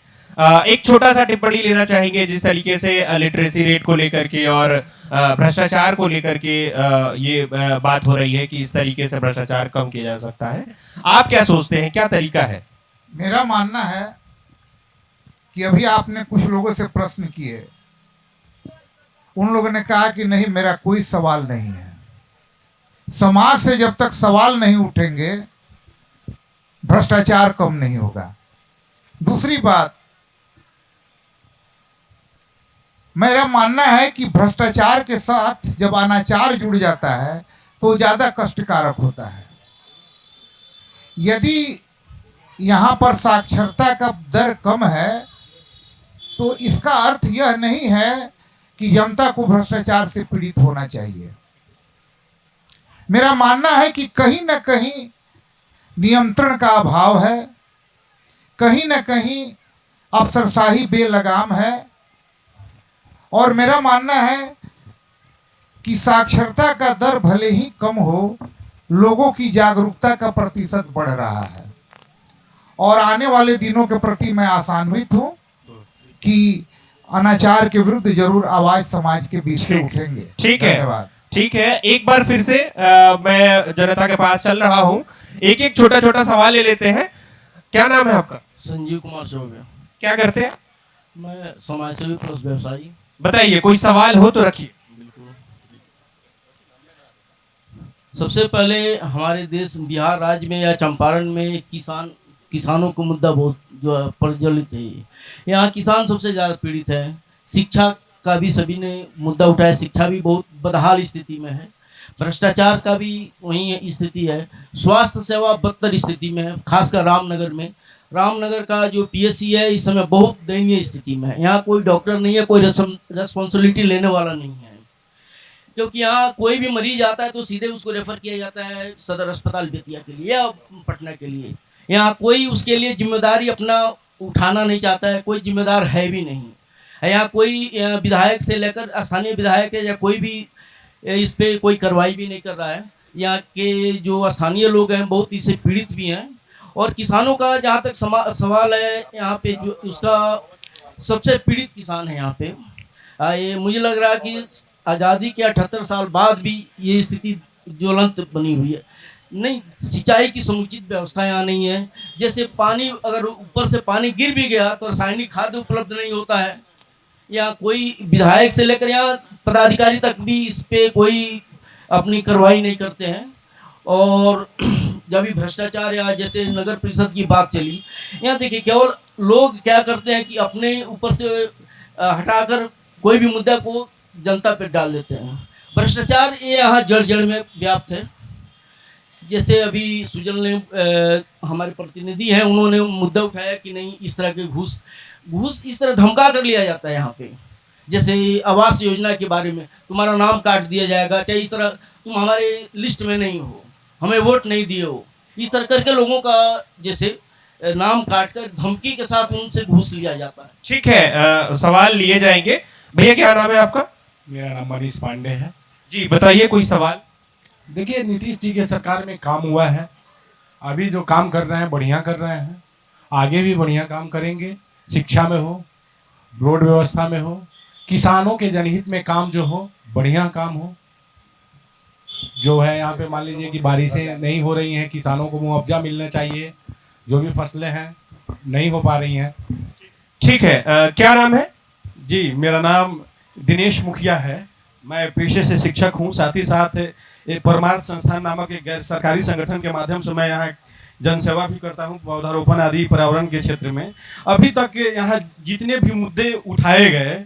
एक छोटा सा टिप्पणी लेना चाहेंगे जिस तरीके से लिटरेसी रेट को लेकर के और भ्रष्टाचार को लेकर के ये बात हो रही है कि इस तरीके से भ्रष्टाचार कम किया जा सकता है, आप क्या सोचते हैं, क्या तरीका है? मेरा मानना है कि अभी आपने कुछ लोगों से प्रश्न किए, उन लोगों ने कहा कि नहीं मेरा कोई सवाल नहीं है। समाज से जब तक सवाल नहीं उठेंगे भ्रष्टाचार कम नहीं होगा। दूसरी बात, मेरा मानना है कि भ्रष्टाचार के साथ जब अनाचार जुड़ जाता है तो ज़्यादा कष्टकारक होता है। यदि यहाँ पर साक्षरता का दर कम है तो इसका अर्थ यह नहीं है कि जनता को भ्रष्टाचार से पीड़ित होना चाहिए। मेरा मानना है कि कहीं ना कहीं नियंत्रण का अभाव है, कहीं ना कहीं अफसरशाही बेलगाम है, और मेरा मानना है कि साक्षरता का दर भले ही कम हो, लोगों की जागरूकता का प्रतिशत बढ़ रहा है, और आने वाले दिनों के प्रति मैं आशान्वित हूं कि अनाचार के विरुद्ध जरूर आवाज समाज के बीच से उठेंगे। ठीक है, धन्यवाद। ठीक है, एक बार फिर से मैं जनता के पास चल रहा हूं, एक एक छोटा छोटा सवाल ले लेते हैं। क्या नाम है आपका? संजीव कुमार चौबे। क्या करते हैं? मैं समाजसेवी प्लस व्यवसायी। बताइए, कोई सवाल हो तो रखिए। सबसे पहले हमारे देश बिहार राज्य में या चंपारण में किसानों को मुद्दा बहुत जो है प्रज्वलित है। यहाँ किसान सबसे ज़्यादा पीड़ित है। शिक्षा का भी सभी ने मुद्दा उठाया, शिक्षा भी बहुत बदहाल स्थिति में है। भ्रष्टाचार का भी वही स्थिति है। स्वास्थ्य सेवा बदतर स्थिति में है, खासकर रामनगर में। रामनगर का जो पीएचसी है इस समय बहुत दयनीय स्थिति में है। यहाँ कोई डॉक्टर नहीं है, कोई रेस्पॉन्सिबिलिटी लेने वाला नहीं है, क्योंकि यहाँ कोई भी मरीज आता है तो सीधे उसको रेफर किया जाता है सदर अस्पताल बेतिया के लिए या पटना के लिए। यहाँ कोई उसके लिए जिम्मेदारी अपना उठाना नहीं चाहता है, कोई जिम्मेदार है भी नहीं। यहाँ कोई विधायक से लेकर स्थानीय विधायक है या कोई भी इस पर कोई कार्रवाई भी नहीं कर रहा है। यहाँ के जो स्थानीय लोग हैं बहुत इससे पीड़ित भी हैं। और किसानों का जहाँ तक सवाल है, यहाँ पे जो उसका सबसे पीड़ित किसान है यहाँ पे। ये मुझे लग रहा है कि आज़ादी के 78 साल बाद भी ये स्थिति ज्वलंत बनी हुई है। नहीं, सिंचाई की समुचित व्यवस्था यहाँ नहीं है। जैसे पानी, अगर ऊपर से पानी गिर भी गया तो रासायनिक खाद उपलब्ध नहीं होता है। यहाँ कोई विधायक से लेकर यहाँ पदाधिकारी तक भी इस पे कोई अपनी कार्रवाई नहीं करते हैं। और जब भी भ्रष्टाचार या जैसे नगर परिषद की बात चली, यहाँ देखिए केवल लोग क्या करते हैं कि अपने ऊपर से हटाकर कोई भी मुद्दा को जनता पे डाल देते हैं। भ्रष्टाचार ये यहाँ जड़ जड़ में व्याप्त है। जैसे अभी सुजल ने हमारे प्रतिनिधि हैं, उन्होंने मुद्दा उठाया कि नहीं इस तरह के घूस इस तरह धमका कर लिया जाता है यहाँ पे। जैसे आवास योजना के बारे में तुम्हारा नाम काट दिया जाएगा, चाहे इस तरह तुम हमारे लिस्ट में नहीं हो, हमें वोट नहीं दिए हो, इस तरह करके लोगों का जैसे नाम काटकर धमकी के साथ उनसे घूस लिया जाता है। ठीक है, सवाल लिए जाएंगे। भैया क्या नाम है आपका? मेरा नाम मनीष पांडे है जी। बताइए कोई सवाल। देखिए, नीतीश जी के सरकार में काम हुआ है, अभी जो काम कर रहे हैं बढ़िया कर रहे हैं, आगे भी बढ़िया काम करेंगे। शिक्षा में हो, रोड व्यवस्था में हो, किसानों के जनहित में काम जो हो, बढ़िया काम हो। जो है यहाँ पे मान लीजिए कि बारिशें नहीं हो रही हैं, किसानों को मुआवजा मिलना चाहिए, जो भी फसलें हैं नहीं हो पा रही हैं। ठीक है, क्या नाम है? जी, मेरा नाम दिनेश मुखिया है। मैं पेशे से शिक्षक हूँ, साथ ही साथ एक परमार्थ संस्थान नामक एक गैर सरकारी संगठन के माध्यम से मैं यहाँ जनसेवा भी करता हूँ, पौधारोपण आदि पर्यावरण के क्षेत्र में। अभी तक यहाँ जितने भी मुद्दे उठाए गए,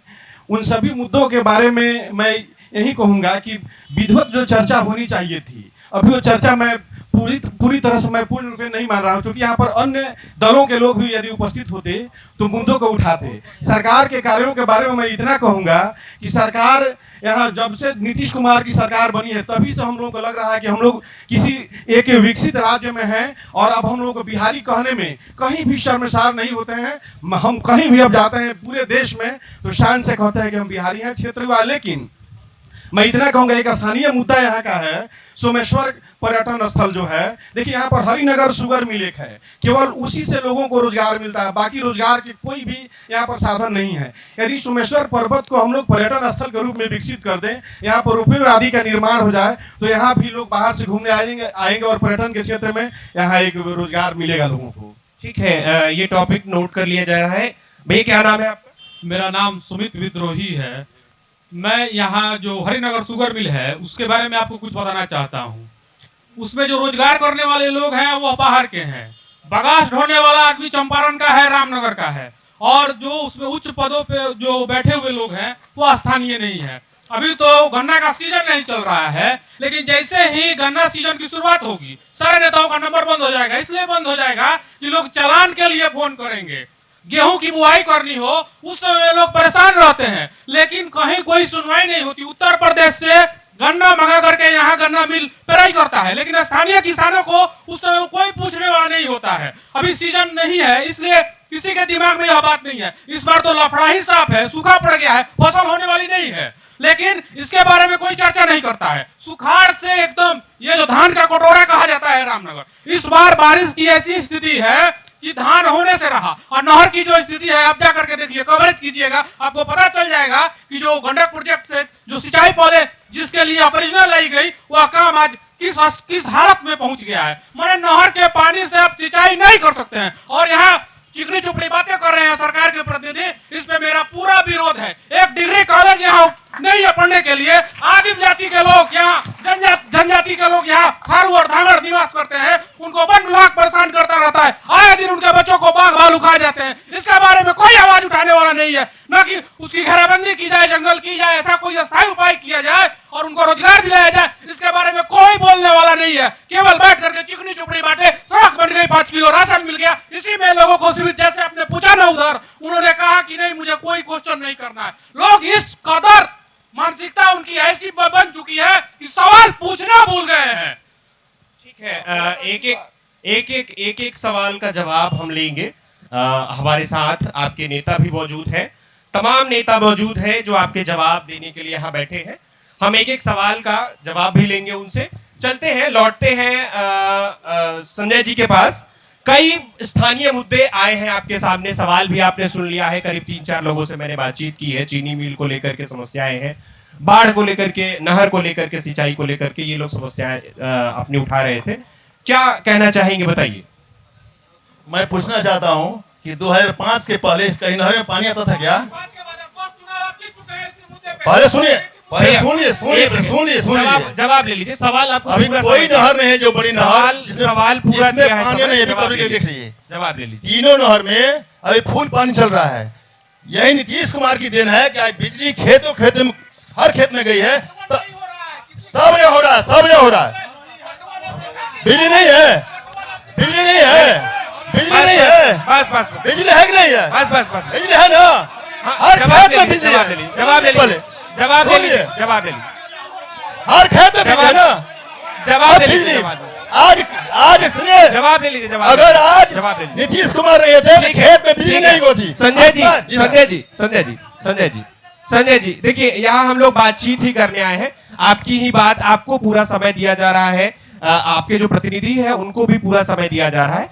उन सभी मुद्दों के बारे में मैं यही कहूँगा कि विधिवत जो चर्चा होनी चाहिए थी, अभी वो चर्चा मैं पूरी तरह से मैं पूर्ण रूप में नहीं मान रहा हूँ, क्योंकि यहाँ पर अन्य दलों के लोग भी यदि उपस्थित होते तो मुद्दों को उठाते। सरकार के कार्यों के बारे में मैं इतना कहूँगा कि सरकार यहाँ जब से नीतीश कुमार की सरकार बनी है तभी से हम लोगों को लग रहा है कि हम लोग किसी एक विकसित राज्य में हैं, और अब हम लोगों को बिहारी कहने में कहीं भी शर्मसार नहीं होते हैं। हम कहीं भी अब जाते हैं पूरे देश में तो शान से कहते हैं कि हम बिहारी हैं, क्षेत्र वाले। लेकिन मैं इतना कहूंगा, एक स्थानीय मुद्दा यहाँ का है सोमेश्वर पर्यटन स्थल जो है, देखिए यहाँ पर हरिनगर शुगर मिल एक है, केवल उसी से लोगों को रोजगार मिलता है, बाकी रोजगार के कोई भी यहाँ पर साधन नहीं है। यदि सोमेश्वर पर्वत को हम लोग पर्यटन स्थल के रूप में विकसित कर दें, यहाँ पर रोपवे आदि का निर्माण हो जाए, तो यहाँ भी लोग बाहर से घूमने आएंगे और पर्यटन के क्षेत्र में यहाँ एक रोजगार मिलेगा लोगों को। ठीक है, ये टॉपिक नोट कर लिया जा रहा है। भैया क्या नाम है आपका? मेरा नाम सुमित विद्रोही है। मैं यहाँ जो हरिनगर शुगर मिल है उसके बारे में आपको कुछ बताना चाहता हूँ। उसमें जो रोजगार करने वाले लोग हैं वो बाहर के हैं। बगास ढोने वाला आदमी चंपारण का है, रामनगर का है, और जो उसमें उच्च पदों पे जो बैठे हुए लोग हैं वो स्थानीय नहीं है। अभी तो गन्ना का सीजन नहीं चल रहा है, लेकिन जैसे ही गन्ना सीजन की शुरुआत होगी सारे नेताओं का नंबर बंद हो जाएगा। इसलिए बंद हो जाएगा कि लोग चालान के लिए फोन करेंगे। गेहूं की बुआई करनी हो उस समय लोग परेशान रहते हैं, लेकिन कहीं कोई सुनवाई नहीं होती। उत्तर प्रदेश से गन्ना मंगा करके यहाँ गन्ना मिल पेराई करता है, लेकिन स्थानीय किसानों को उस समय कोई पूछने वाला नहीं होता है। अभी सीजन नहीं है, इसलिए किसी के दिमाग में यह बात नहीं है। इस बार तो लफड़ा ही साफ है, सूखा पड़ गया है, फसल होने वाली नहीं है, लेकिन इसके बारे में कोई चर्चा नहीं करता है। सुखाड़ से एकदम ये जो धान का कटोरा कहा जाता है रामनगर, इस बार बारिश की ऐसी स्थिति है कि धान होने से रहा। और नहर की जो स्थिति है आप जाकर के देखिए, कवरेज कीजिएगा, आपको पता चल जाएगा कि जो गंडक प्रोजेक्ट से जो सिंचाई पौधे जिसके लिए अपरियोजना लाई गई वह काम आज किस हालत में पहुंच गया है। माने नहर के पानी से आप सिंचाई नहीं कर सकते हैं, और यहाँ चिकनी चुपड़ी बातें कर रहे हैं सरकार के प्रतिनिधि। इस पे मेरा पूरा विरोध है। एक डिग्री कॉलेज यहाँ नहीं है पढ़ने के लिए। आदिम जाति के लोग यहाँ, जनजाति के लोग यहाँ खारू और धांगड़ निवास करते हैं, उनको वन विभाग परेशान करता रहता है। आए दिन उनके बच्चों को बाघ भालू खा जाते हैं। इसके बारे में कोई आवाज उठाने वाला नहीं है। न कि उसकी घेराबंदी की जाए, जंगल की जाए, ऐसा कोई स्थायी उपाय किया जाए और उनको रोजगार दिलाया जाए, इसके बारे में कोई बोलने वाला नहीं है। केवल बैठ करके चिकनी चुपड़ी बांटे, सड़क बन गई, 5 किलो राशन मिल गया, इसी में लोगों को सिर्फ जैसे आपने पूछा ना उधर, उन्होंने कहा कि नहीं मुझे कोई क्वेश्चन नहीं करना है। लोग इस कदर मानसिकता उनकी ऐसी बन चुकी है कि सवाल पूछना भूल गए हैं। ठीक है, एक एक सवाल का जवाब हम लेंगे। हमारे साथ आपके नेता भी मौजूद हैं, तमाम नेता मौजूद हैं जो आपके जवाब देने के लिए यहाँ बैठे हैं। हम एक एक सवाल का जवाब भी लेंगे उनसे। चलते हैं, लौटते हैं संजय जी के पास। कई स्थानीय मुद्दे आए हैं आपके सामने, सवाल भी आपने सुन लिया है। करीब 3-4 लोगों से मैंने बातचीत की है। चीनी मिल को लेकर के समस्याएं हैं, बाढ़ को लेकर के, नहर को लेकर के, सिंचाई को लेकर के ये लोग समस्याएं अपनी उठा रहे थे। क्या कहना चाहेंगे, बताइए। मैं पूछना चाहता हूँ कि 2005 के पहले कहीं नहर में पानी आता था क्या? पहले सुनिए, जवाब ले लीजिए। सवाल आपको अभी कोई नहर नहीं है जो बड़ी नहर सवाल पूरा किया है, पानी नहीं अभी देख लीजिए। जवाब ले लीजिए। तीनों नहर में अभी फुल पानी चल रहा है। यही नीतीश कुमार की देन है कि आज बिजली खेतों खेत में हर खेत में गई है। तो सब ये हो रहा है, सब ये हो रहा है। बिजली नहीं है, बिजली नहीं है, बिजली नहीं है, बस बिजली है कि नहीं है? बस बिजली है ना, हर खेत में बिजली है। जवाब ले लीजिए, जवाब ले लीजिए, जवाब ले लीजिए। हर खेत में बिजली है ना, जवाब ले लीजिए। आज सुनिए, जवाब ले लीजिए। अगर आज नीतीश कुमार रहे थे तो खेत में बिजली नहीं होती। संजय जी देखिए, यहाँ हम लोग बातचीत ही करने आए हैं। आपकी ही बात, आपको पूरा समय दिया जा रहा है, आपके जो प्रतिनिधि है उनको भी पूरा समय दिया जा रहा है।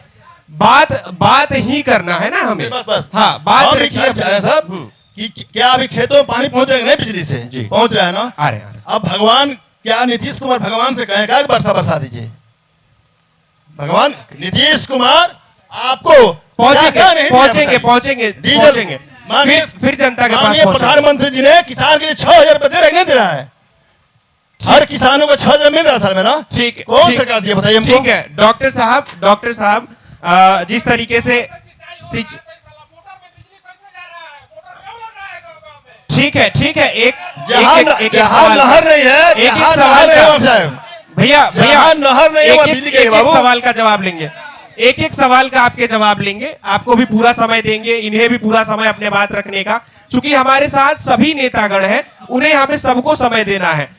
बात ही करना है ना हमें। बस हाँ, बात रखिए साहब कि क्या अभी खेतों में पानी पहुंच रहा है? नहीं, बिजली से पहुंच रहा है ना। आ रहे। अब भगवान, क्या नीतीश कुमार भगवान से कहेगा कि बरसा दीजिए? भगवान नीतीश कुमार आपको पहुंचेंगे फिर जनता के पास। प्रधानमंत्री जी ने किसान के लिए 6,000 रुपए दे रहे, नहीं दे रहा है? हर किसानों को 6,000 मिल रहा है साल में ना। ठीक, कौन सरकार दिया बताइए हमको? ठीक है डॉक्टर साहब, जिस तरीके से ठीक है एक नहर नहीं है, एक सवाल भैया नहर नहीं है, एक सवाल का जवाब लेंगे। एक सवाल का आपके जवाब लेंगे, आपको भी पूरा समय देंगे, इन्हें भी पूरा समय अपने बात रखने का, क्योंकि हमारे साथ सभी नेतागण हैं, उन्हें हमें सबको समय देना है।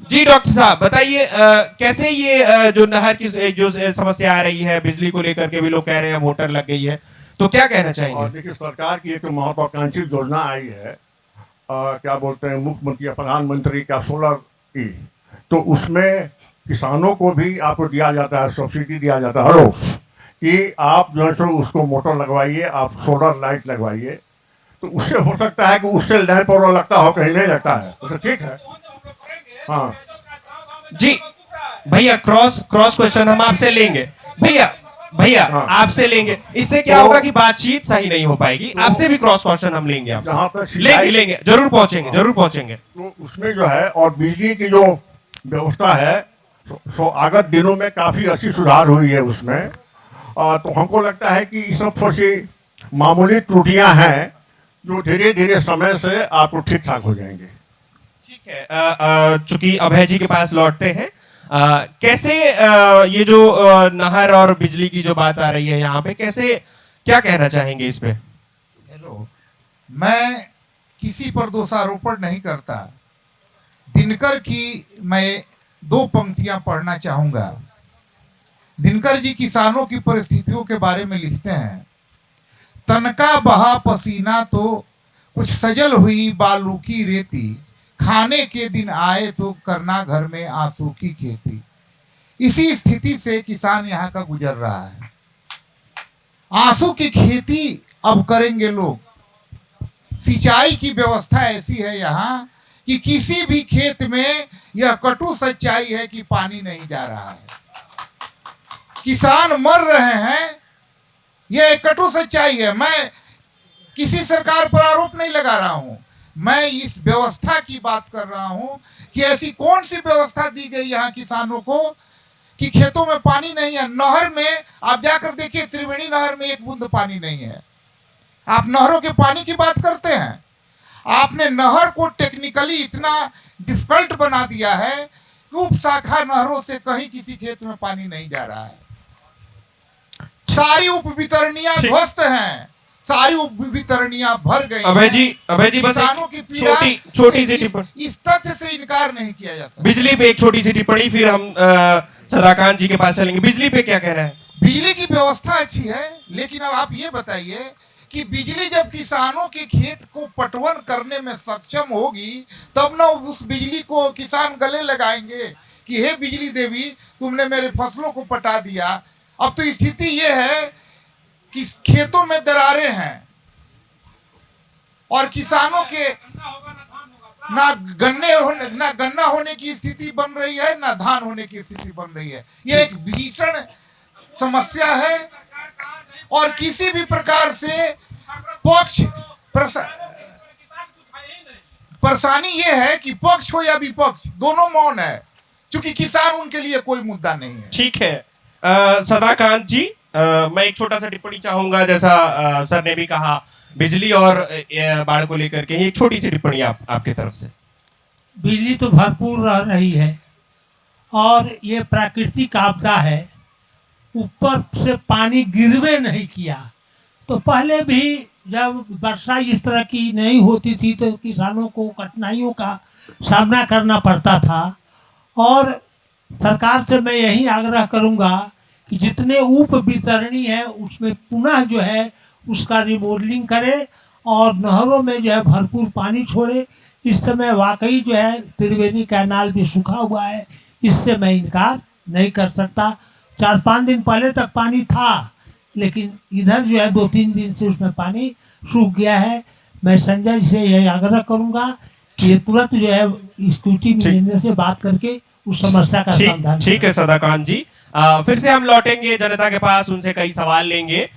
जी डॉक्टर साहब बताइए, कैसे ये जो नहर की जो समस्या आ रही है, बिजली को लेकर के भी लोग कह रहे हैं मोटर लग गई है, तो क्या कहना चाहेंगे? और देखिए, सरकार की एक महत्वाकांक्षी योजना आई है क्या बोलते हैं मुख्यमंत्री या प्रधानमंत्री का सोलर की, तो उसमें किसानों को भी आपको दिया जाता है, सब्सिडी दिया जाता है हर कि आप जो है सो उसको मोटर लगवाइए, आप सोलर लाइट लगवाइए, तो उससे हो सकता है कि उससे लैंप और लगता हो, कहीं नहीं लगता है, तो ठीक है। हाँ जी भैया, क्रॉस क्वेश्चन हम आपसे लेंगे। भैया आपसे लेंगे, इससे क्या होगा कि बातचीत सही नहीं हो पाएगी। आपसे भी क्रॉस क्वेश्चन हम लेंगे, आपसे लेंगे, जरूर पहुंचेंगे। तो उसमें जो है और बिजली की जो व्यवस्था है तो आगत दिनों में काफ़ी अच्छी सुधार हुई है उसमें। तो हमको लगता है कि ये सब थोड़ी मामूली त्रुटियां हैं जो धीरे धीरे समय से आपको ठीक ठाक हो जाएंगे। ठीक है, चूंकि अभय जी के पास लौटते हैं, कैसे ये जो नहर और बिजली की जो बात आ रही है यहाँ पे, कैसे क्या कहना चाहेंगे इस पे? हेलो, मैं किसी पर दोषारोपण नहीं करता। दिनकर की मैं 2 पंक्तियां पढ़ना चाहूंगा। दिनकर जी किसानों की परिस्थितियों के बारे में लिखते हैं, तनका बहा पसीना तो कुछ सजल हुई बालू की रेती, खाने के दिन आए तो करना घर में आंसू की खेती। इसी स्थिति से किसान यहाँ का गुजर रहा है। आंसू की खेती अब करेंगे लोग। सिंचाई की व्यवस्था ऐसी है यहाँ कि किसी भी खेत में यह कटु सच्चाई है कि पानी नहीं जा रहा है, किसान मर रहे हैं, यह एक कटु सच्चाई है। मैं किसी सरकार पर आरोप नहीं लगा रहा हूं, मैं इस व्यवस्था की बात कर रहा हूं कि ऐसी कौन सी व्यवस्था दी गई यहाँ किसानों को कि खेतों में पानी नहीं है। नहर में आप जाकर देखिए, त्रिवेणी नहर में एक बूंद पानी नहीं है। आप नहरों के पानी की बात करते हैं, आपने नहर को टेक्निकली इतना डिफिकल्ट बना दिया है कि उप शाखा नहरों से कहीं किसी खेत में पानी नहीं जा रहा है। सारी उप वितरणियां ध्वस्त हैं, सारी उप वितरणियां भर गई। अभय जी बस किसानों की पीड़ा, छोटी सी टिप्पणी, इस तथ्य से इनकार नहीं किया जा सकता। बिजली पे एक छोटी सी टिप्पणी, फिर हम सदाकांत जी के पास चलेंगे। बिजली पे क्या कहना है? बिजली की व्यवस्था अच्छी है, लेकिन अब आप ये बताइए कि बिजली जब किसानों के खेत को पटवन करने में सक्षम होगी तब ना उस बिजली को किसान गले लगाएंगे कि हे बिजली देवी, तुमने मेरे फसलों को पटा दिया। अब तो स्थिति ये है कि खेतों में दरारें हैं और किसानों के ना गन्ना होने की स्थिति बन रही है, ना धान होने की स्थिति बन रही है। ये एक भीषण समस्या है और किसी भी प्रकार से परेशानी ये है कि पक्ष हो या विपक्ष, दोनों मौन है, क्योंकि किसान उनके लिए कोई मुद्दा नहीं है। ठीक है, सदाकांत जी, मैं एक छोटा सा टिप्पणी चाहूंगा। जैसा सर ने भी कहा, बिजली और बाढ़ को लेकर के एक छोटी सी टिप्पणी आपके तरफ से। बिजली तो भरपूर रह रही है और ये प्राकृतिक आपदा है, ऊपर से पानी गिरवे नहीं किया। तो पहले भी जब वर्षा इस तरह की नहीं होती थी तो किसानों को कठिनाइयों का सामना करना पड़ता था। और सरकार से मैं यही आग्रह करूंगा कि जितने उप वितरणी है उसमें पुनः जो है उसका रिमॉडलिंग करे और नहरों में जो है भरपूर पानी छोड़े। इस समय वाकई जो है त्रिवेणी कैनाल भी सूखा हुआ है, इससे मैं इनकार नहीं कर सकता। 4-5 दिन पहले तक पानी था, लेकिन इधर जो है 2-3 दिन से उसमें पानी सूख गया है। मैं संजय से यह आग्रह करूंगा कि ये तुरंत जो है स्कूटी इंजीनियर से बात करके उस समस्या का समाधान। ठीक है सदाकांत जी, फिर से हम लौटेंगे जनता के पास, उनसे कई सवाल लेंगे।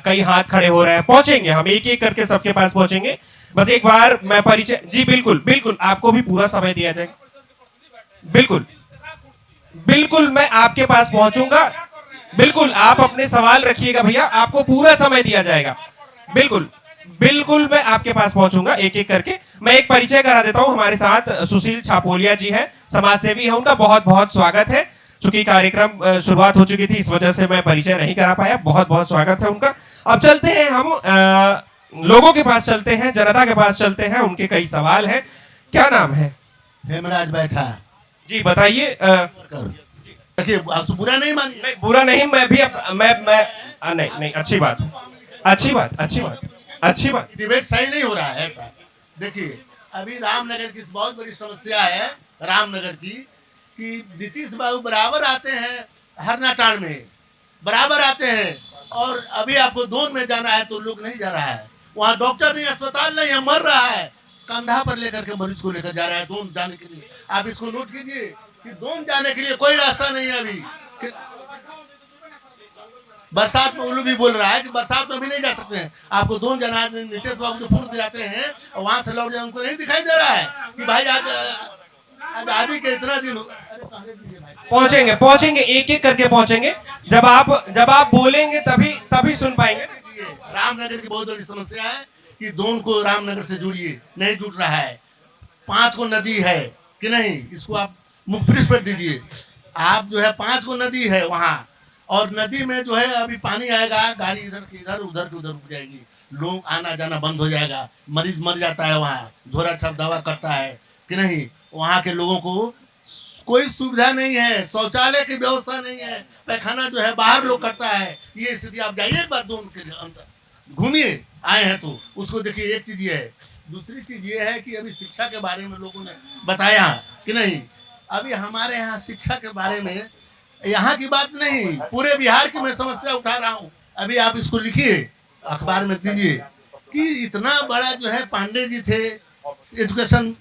कई हाथ खड़े हो रहे हैं, पहुंचेंगे हम एक एक करके सबके पास पहुंचेंगे। बस एक बार मैं परिचय, जी बिल्कुल आपको भी पूरा समय दिया जाएगा। बिल्कुल मैं आपके पास पहुंचूंगा। बिल्कुल आप अपने सवाल रखिएगा भैया, आपको पूरा समय दिया जाएगा। बिल्कुल मैं आपके पास पहुंचूंगा एक एक करके। मैं एक परिचय करा देता हूं, हमारे साथ सुशील छापोलिया जी हैं, समाज सेवी है, उनका बहुत बहुत स्वागत है। चूंकि कार्यक्रम शुरुआत हो चुकी थी, इस वजह से मैं परिचय नहीं करा पाया। बहुत बहुत स्वागत है उनका। अब चलते हैं हम लोगों के पास, चलते हैं जनता के पास, चलते हैं, उनके कई सवाल हैं। क्या नाम है? हेमराज बैठा जी, बताइए। देखिए, आप बुरा नहीं मानिए। नहीं बुरा नहीं, मैं भी नहीं, अच्छी बात। डिबेट सही नहीं हो रहा है ऐसा। देखिए, अभी रामनगर की बहुत बड़ी समस्या है रामनगर की, कि नीतीश बाबू बराबर आते हैं हरनाटाड़ में, बराबर आते हैं, और अभी आपको दोन में जाना है तो लोग नहीं जा रहा है, वहाँ डॉक्टर नहीं, अस्पताल नहीं है, मर रहा है, कंधा पर लेकर के मरीज को लेकर जा रहा है दोन जाने के लिए। आप इसको नोट कीजिए कि दोन जाने के लिए कोई रास्ता नहीं है अभी। बरसात में उल्लू भी बोल रहा है कि बरसात में भी नहीं जा सकते हैं, आपको दोन जाना है। नीतीश बाबू जो पूर्व जाते हैं और वहां से लौट जाए, उनको नहीं दिखाई दे रहा है कि भाई आज आदि के इतना दिन पहुंचेंगे पहुंचेंगे, एक एक करके पहुंचेंगे। जब आप बोलेंगे तभी सुन पाएंगे। रामनगर की बहुत बड़ी समस्या है कि दोन को रामनगर से जुड़िए, नहीं जुड़ रहा है। 5 को नदी है कि नहीं, इसको आप मुखपृष्ठ पर दीजिए। आप जो है 5 को नदी है वहाँ, और नदी में जो है अभी पानी आएगा, गाड़ी इधर की इधर, उधर की उधर रुक जाएगी, लोग आना जाना बंद हो जाएगा, मरीज मर जाता है वहाँ, झोरा छाप दवा करता है कि नहीं। वहाँ के लोगों को कोई सुविधा नहीं है, शौचालय की व्यवस्था नहीं है, पैखाना जो है बाहर लोग करता है। ये स्थिति आप जाइए एक बार दोनों के अंदर घूमिए, आए हैं तो उसको देखिए। एक चीज ये है। दूसरी चीज ये है कि अभी शिक्षा के बारे में लोगों ने बताया कि नहीं, अभी हमारे यहाँ शिक्षा के बारे में, यहाँ की बात नहीं, पूरे बिहार की मैं समस्या उठा रहा हूँ। अभी आप इसको लिखिए, अखबार में दीजिए कि इतना बड़ा जो है पांडे जी थे, एजुकेशन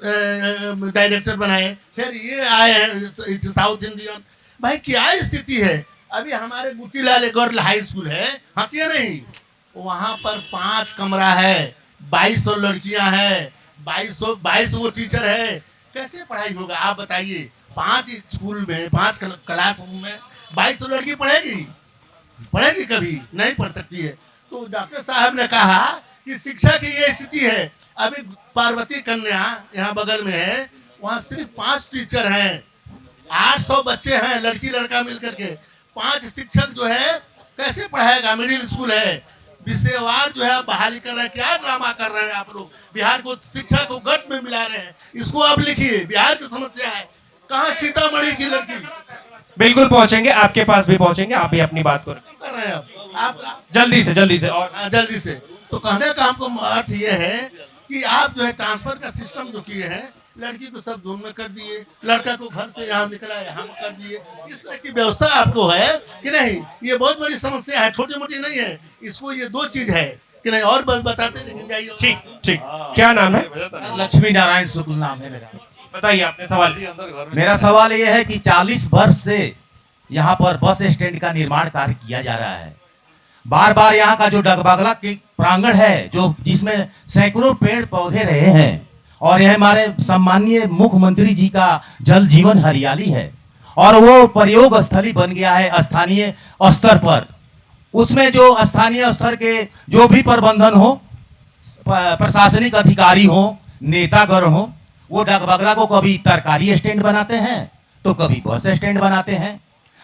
डायरेक्टर बनाए, फिर ये आए हैं साउथ इंडियन। भाई क्या स्थिति है। अभी हमारे गुटीलाल गर्ल हाई स्कूल है, हंसिए नहीं, वहाँ पर 5 कमरा है, 2200 लड़कियां हैं, 22 वो टीचर है, कैसे पढ़ाई होगा आप बताइए। 5 स्कूल में, 5 क्लासरूम में 2200 लड़की पढ़ेगी कभी नहीं पढ़ सकती है। तो डॉक्टर साहब ने कहा कि शिक्षा की ये स्थिति है। अभी पार्वती कन्या यहाँ बगल में है, वहाँ सिर्फ 5 टीचर हैं, 800 बच्चे हैं, लड़की लड़का मिलकर के। 5 शिक्षक जो है कैसे पढ़ाएगा। मिडिल स्कूल है, विषयवार जो है बहाली कर रहे हैं। क्या ड्रामा कर रहे हैं आप लोग, बिहार को शिक्षा को गट में मिला रहे हैं। इसको आप लिखिए, बिहार की समस्या है। कहाँ सीतामढ़ी की लड़की। बिल्कुल पहुंचेंगे, आपके पास भी पहुंचेंगे, आप भी अपनी बात कर रहे हैं आप जल्दी से और जल्दी से। तो कहने का हमको अर्थ ये है कि आप जो है ट्रांसफर का सिस्टम जो किए हैं, लड़की को सब दूर में कर दिए, लड़का को घर से यहाँ निकला यहाँ कर दिए, इस तरह की व्यवस्था आपको है कि नहीं। ये बहुत बड़ी समस्या है, छोटी मोटी नहीं है। इसको ये 2 चीज है कि नहीं, और बताते लेकिन जाइए। ठीक। क्या नाम है? लक्ष्मी नारायण शुक्ल नाम है मेरा। बताइए आपने सवाल। मेरा सवाल ये है कि 40 वर्ष से यहाँ पर बस स्टैंड का निर्माण कार्य किया जा रहा है। बार बार यहाँ का जो डगबगला के प्रांगण है, जो जिसमें सैकड़ों पेड़ पौधे रहे हैं, और यह हमारे सम्माननीय मुख्यमंत्री जी का जल जीवन हरियाली है, और वो प्रयोग स्थली बन गया है स्थानीय स्तर पर। उसमें जो स्थानीय स्तर के जो भी प्रबंधन हो, प्रशासनिक अधिकारी हो, नेतागण हो, वो डगबगला को कभी तरकारी स्टैंड बनाते हैं तो कभी बस स्टैंड बनाते हैं।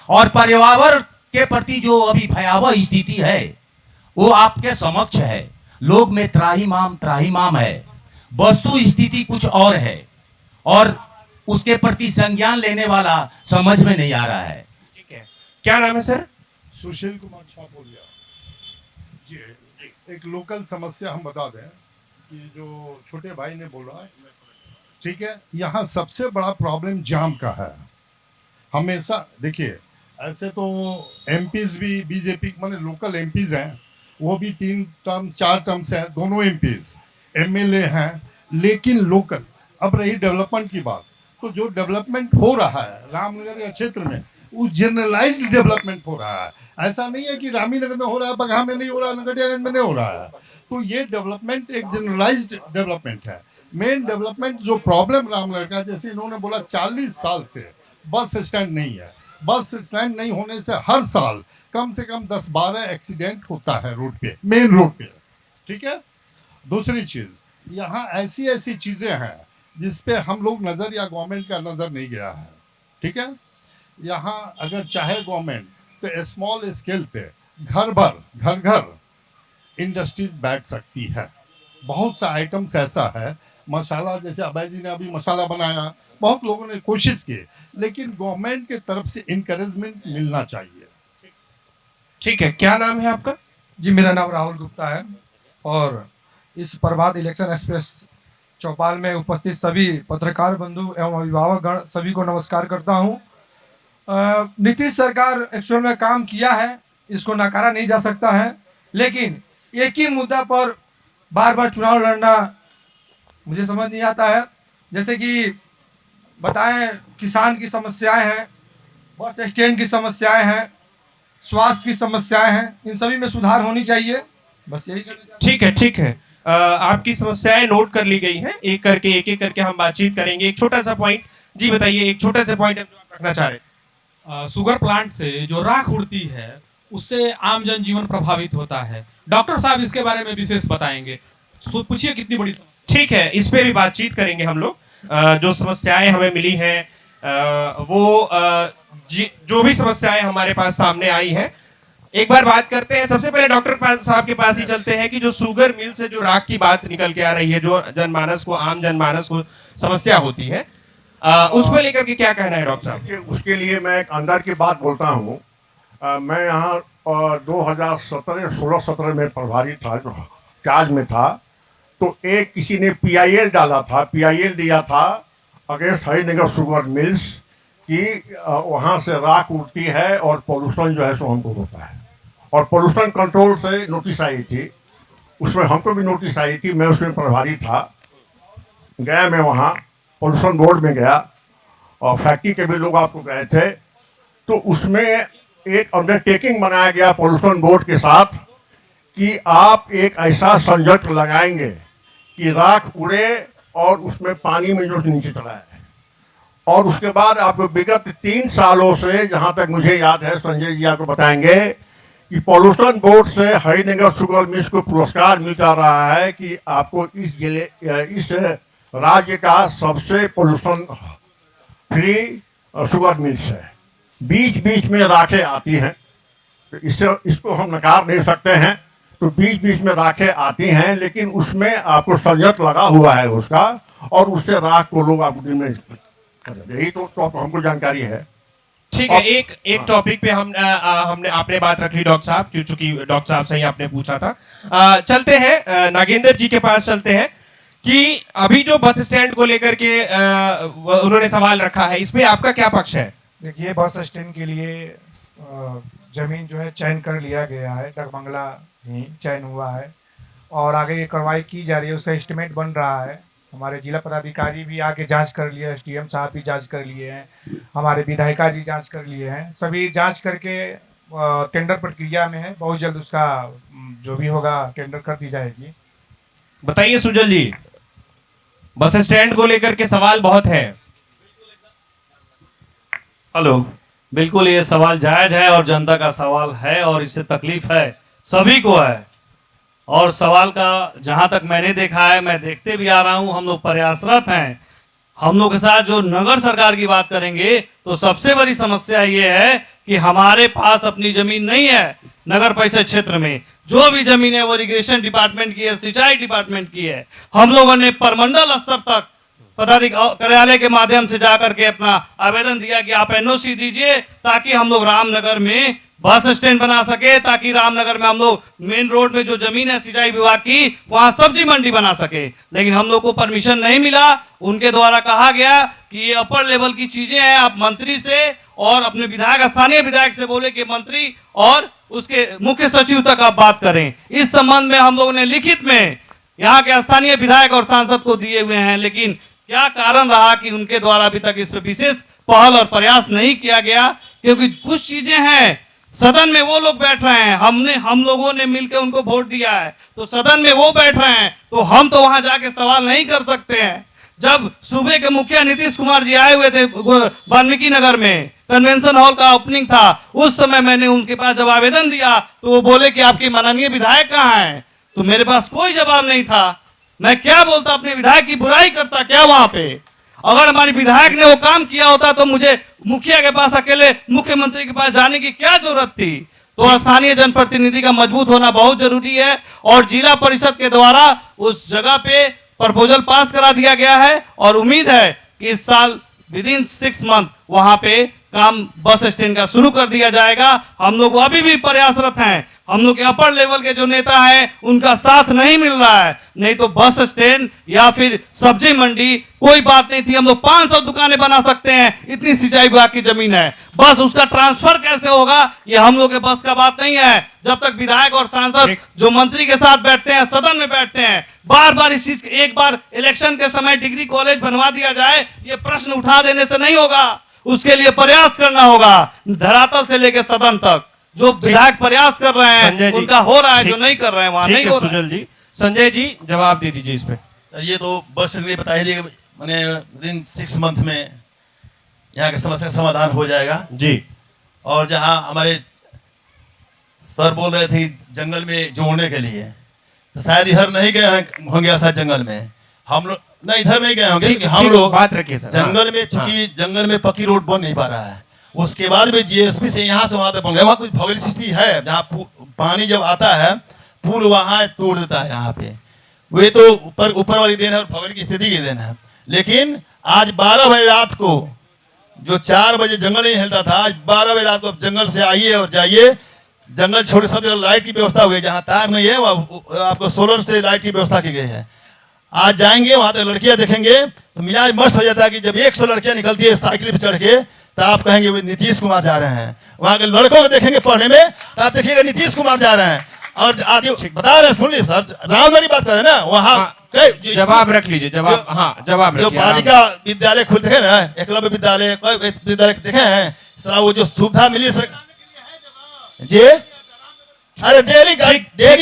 और पर्यावरण के प्रति जो अभी भयावह स्थिति है वो आपके समक्ष है। लोग में त्राहिमाम है, वस्तु स्थिति कुछ और है, और उसके प्रति संज्ञान लेने वाला समझ में नहीं आ रहा है। ठीक है, क्या नाम है सर? सुशील कुमार छापोलिया जी। एक लोकल समस्या हम बता दें कि जो छोटे भाई ने बोला, ठीक है, यहाँ सबसे बड़ा प्रॉब्लम जाम का है। हमेशा देखिए, ऐसे तो एमपीज भी बीजेपी माने लोकल एमपीज हैं, वो भी 3 टर्म 4 टर्म्स हैं, दोनों एमपीज एमएलए हैं, लेकिन लोकल। अब रही डेवलपमेंट की बात, तो जो डेवलपमेंट हो रहा है रामनगर के क्षेत्र में, वो जनरलाइज्ड डेवलपमेंट हो रहा है। ऐसा नहीं है कि रामीनगर में हो रहा है, बगहा में नहीं हो रहा है, नगरियागंज में नहीं हो रहा है। तो ये डेवलपमेंट एक जनरलाइज्ड डेवलपमेंट है। मेन डेवलपमेंट जो प्रॉब्लम रामनगर का, जैसे इन्होंने बोला 40 साल से बस स्टैंड नहीं है। बस स्टैंड नहीं होने से हर साल कम से कम 10-12 एक्सीडेंट होता है रोड पे, मेन रोड पे, ठीक है। दूसरी चीज, यहाँ ऐसी चीजें हैं जिस पे हम लोग नजर या गवर्नमेंट का नजर नहीं गया है, ठीक है। यहाँ अगर चाहे गवर्नमेंट तो स्मॉल स्केल पे घर इंडस्ट्रीज बैठ सकती है। बहुत सा आइटम्स ऐसा है, मसाला, जैसे अभय जी ने अभी मसाला बनाया, बहुत लोगों ने कोशिश की, लेकिन गवर्नमेंट के तरफ से इनकरेजमेंट मिलना चाहिए। ठीक है, क्या नाम है आपका? जी, मेरा नाम राहुल गुप्ता है, और इस प्रभात इलेक्शन एक्सप्रेस चौपाल में उपस्थित सभी पत्रकार बंधु एवं अभिभावक गण सभी को नमस्कार करता हूं। नीतीश सरकार एक्चुअल में काम किया है, इसको नकारा नहीं जा सकता है, लेकिन एक ही मुद्दा पर बार बार चुनाव लड़ना मुझे समझ नहीं आता है। जैसे कि बताएं, किसान की समस्याएं हैं, बस स्टैंड की समस्याएं हैं, स्वास्थ्य की समस्याएं हैं, इन सभी में सुधार होनी चाहिए। बस यही। ठीक है। आपकी समस्याएं नोट कर ली गई हैं, एक एक करके हम बातचीत करेंगे। एक छोटा सा पॉइंट जी बताइए, एक छोटा सा पॉइंट जो आप रखना चाह रहे हैं। शुगर प्लांट से जो राख उड़ती है उससे आम जनजीवन प्रभावित होता है। डॉक्टर साहब इसके बारे में विशेष बताएंगे, पूछिए कितनी बड़ी समस्या। ठीक है, इस पे भी बातचीत करेंगे हम लोग। जो समस्याएं हमें मिली हैं, वो जो भी समस्याएं हमारे पास सामने आई हैं, एक बार बात करते हैं। सबसे पहले डॉक्टर साहब के पास ही चलते हैं कि जो शुगर मिल से जो राख की बात निकल के आ रही है, जो आम जनमानस को समस्या होती है, उस पर लेकर के क्या कहना है डॉक्टर साहब? उसके लिए मैं एक अंदर की बात बोलता हूँ। मैं यहाँ 2016 में प्रभारी था, जो चार्ज में था, तो एक किसी ने PIL डाला था, PIL दिया था अगेंस्ट हरिनगर शुगर मिल्स कि वहाँ से राख उठती है और पोल्यूशन जो है सो हमको होता है। और पोल्यूशन कंट्रोल से नोटिस आई थी, उसमें हमको भी नोटिस आई थी, मैं उसमें प्रभारी था। गया मैं वहाँ पोल्यूशन बोर्ड में गया और फैक्ट्री के भी लोग आपको गए थे, तो उसमें एक अंडरटेकिंग बनाया गया पोल्यूशन बोर्ड के साथ कि आप एक ऐसा संयंत्र लगाएंगे कि राख उड़े और उसमें पानी में जो नीचे चला है। और उसके बाद आपको विगत 3 सालों से, जहाँ तक मुझे याद है, संजय जी आपको बताएंगे कि पोल्यूशन बोर्ड से हरिनगर शुगर मिल्स को पुरस्कार मिलता रहा है कि आपको इस राज्य का सबसे पोल्यूशन फ्री शुगर मिल्स है। बीच में राखें आती हैं, तो इसको हम नकार नहीं सकते हैं। तो बीच में राखें आती हैं, लेकिन उसमें आपको संयंत्र लगा हुआ है उसका, और उससे राख को लोग आपको दिन में यही तो हमको जानकारी है। ठीक है, एक टॉपिक पे हमने आपने बात रख ली डॉक्टर साहब, क्योंकि डॉक्टर साहब से ही आपने पूछा था। चलते हैं नागेंद्र जी के पास चलते हैं कि अभी जो बस स्टैंड को लेकर के उन्होंने सवाल रखा है, इस पे आपका क्या पक्ष है? देखिए, बस स्टैंड के लिए जमीन जो है चयन कर लिया गया है, डगमंगला ही चयन हुआ है और आगे ये कार्रवाई की जा रही है, उसका एस्टिमेट बन रहा है। हमारे जिला पदाधिकारी भी आके जांच कर लिए, SDM साहब भी जांच कर लिए हैं, हमारे विधायिका जी जांच कर लिए हैं, सभी जांच करके टेंडर प्रक्रिया में है। बहुत जल्द उसका जो भी होगा टेंडर कर दी जाएगी। बताइए सुजल जी, बस स्टैंड को लेकर के सवाल बहुत है। हेलो, बिल्कुल ये सवाल जायज है और जनता का सवाल है और इससे तकलीफ है, सभी को है। और सवाल का जहां तक मैंने देखा है, मैं देखते भी आ रहा हूं, हम लोग प्रयासरत हैं। हम लोग के साथ जो नगर सरकार की बात करेंगे तो सबसे बड़ी समस्या ये है कि हमारे पास अपनी जमीन नहीं है। नगर परिषद क्षेत्र में जो भी जमीन है वो इरिगेशन डिपार्टमेंट की है, सिंचाई डिपार्टमेंट की है। हम लोगों ने परमंडल स्तर तक पदाधिकारी कार्यालय के माध्यम से जाकर के अपना आवेदन दिया कि आप NOC दीजिए ताकि हम लोग रामनगर में बस स्टैंड बना सके, ताकि रामनगर में हम लोग मेन रोड में जो जमीन है सिंचाई विभाग की, वहां सब्जी मंडी बना सके। लेकिन हम लोग को परमिशन नहीं मिला। उनके द्वारा कहा गया कि ये अपर लेवल की चीजें हैं, आप मंत्री से और अपने विधायक, स्थानीय विधायक से बोले कि मंत्री और उसके मुख्य सचिव तक आप बात करें। इस संबंध में हम लोगों ने लिखित में यहाँ के स्थानीय विधायक और सांसद को दिए हुए हैं, लेकिन क्या कारण रहा कि उनके द्वारा अभी तक इस पर विशेष पहल और प्रयास नहीं किया गया? क्योंकि कुछ चीजें हैं, सदन में वो लोग बैठ रहे हैं, हम लोगों ने मिलकर उनको वोट दिया है, तो सदन में वो बैठ रहे हैं, तो हम तो वहां जाके सवाल नहीं कर सकते हैं। जब सूबे के मुखिया नीतीश कुमार जी आए हुए थे वाल्मीकि नगर में, कन्वेंशन हॉल का ओपनिंग था, उस समय मैंने उनके पास जब आवेदन दिया तो वो बोले कि आपके माननीय विधायक कहाँ हैं? तो मेरे पास कोई जवाब नहीं था। मैं क्या बोलता, अपने विधायक की बुराई करता क्या वहां पे? अगर हमारे विधायक ने वो काम किया होता तो मुझे मुखिया के पास अकेले मुख्यमंत्री के पास जाने की क्या जरूरत थी? तो स्थानीय जनप्रतिनिधि का मजबूत होना बहुत जरूरी है और जिला परिषद के द्वारा उस जगह पे प्रपोजल पास करा दिया गया है और उम्मीद है कि इस साल विदिन 6 मंथ वहां पे काम बस स्टैंड का शुरू कर दिया जाएगा। हम लोग अभी भी प्रयासरत हैं, हम लोग के अपर लेवल के जो नेता हैं उनका साथ नहीं मिल रहा है। नहीं तो बस स्टैंड या फिर सब्जी मंडी कोई बात नहीं थी, हम लोग 500 दुकानें बना सकते हैं, इतनी सिंचाई विभाग की जमीन है। बस उसका ट्रांसफर कैसे होगा ये हम लोग के बस का बात नहीं है। जब तक विधायक और सांसद जो मंत्री के साथ बैठते हैं, सदन में बैठते हैं, बार बार इस चीज, एक बार इलेक्शन के समय डिग्री कॉलेज बनवा दिया जाए, ये प्रश्न उठा देने से नहीं होगा। उसके लिए प्रयास करना होगा, धरातल से लेकर सदन तक। जो विधायक प्रयास कर रहे हैं उनका हो रहा है, जो नहीं कर रहे हैं वहां नहीं हो रहा है। सुजल जी, संजय जी जवाब दे दीजिए इस पे। ये तो बस ने बता ही दिया, मैंने विदिन 6 मंथ में यहाँ की समस्या का समाधान हो जाएगा जी। और जहाँ हमारे सर बोल रहे थे जंगल में जोड़ने के लिए, तो शायद इधर नहीं गए होंगे ऐसा जंगल में। हम लोग नहीं इधर नहीं गए होंगे, हम लोग बात रखिए सर। जंगल में, चूंकि जंगल में पक्की रोड बन नहीं पा रहा है, उसके बाद भी जीएसपी से यहाँ से वहां तक बन गया। वहाँ कुछ भौगोलिक स्थिति है जहाँ पानी जब आता है पूल वहां तोड़ देता है। यहाँ पे वे तो ऊपर वाली देन है और भौगोलिक स्थिति की देन है। लेकिन आज 12 बजे रात को, जो 4 बजे जंगल नहीं हिलता था, आज 12 बजे रात को जंगल से आइए और जाइए, जंगल छोड़ सब जगह लाइट की व्यवस्था हो गई। जहाँ तार नहीं है वहाँ आपको सोलर से लाइट की व्यवस्था की गई है। आज जाएंगे वहां तक लड़कियां देखेंगे तो मिजाज मस्त हो जाता है कि जब 100 लड़कियां निकलती है साइकिल पर चढ़ के, तो आप कहेंगे वे नीतीश कुमार जा रहे हैं। वहां के लड़कों को देखेंगे पढ़ने में तो आप देखिएगा नीतीश कुमार जा रहे हैं। और आदि बता रहे हैं, सुन लीजिए सर, रामनगरी बात कर रहे हैं ना, वहाँ जवाब रख लीजिए। जवाब, हाँ जवाब जो बालिका विद्यालय खुलते हैं ना, एकलव्य विद्यालय देखे हैं, वो जो सुविधा मिली सर जी, अरे डेली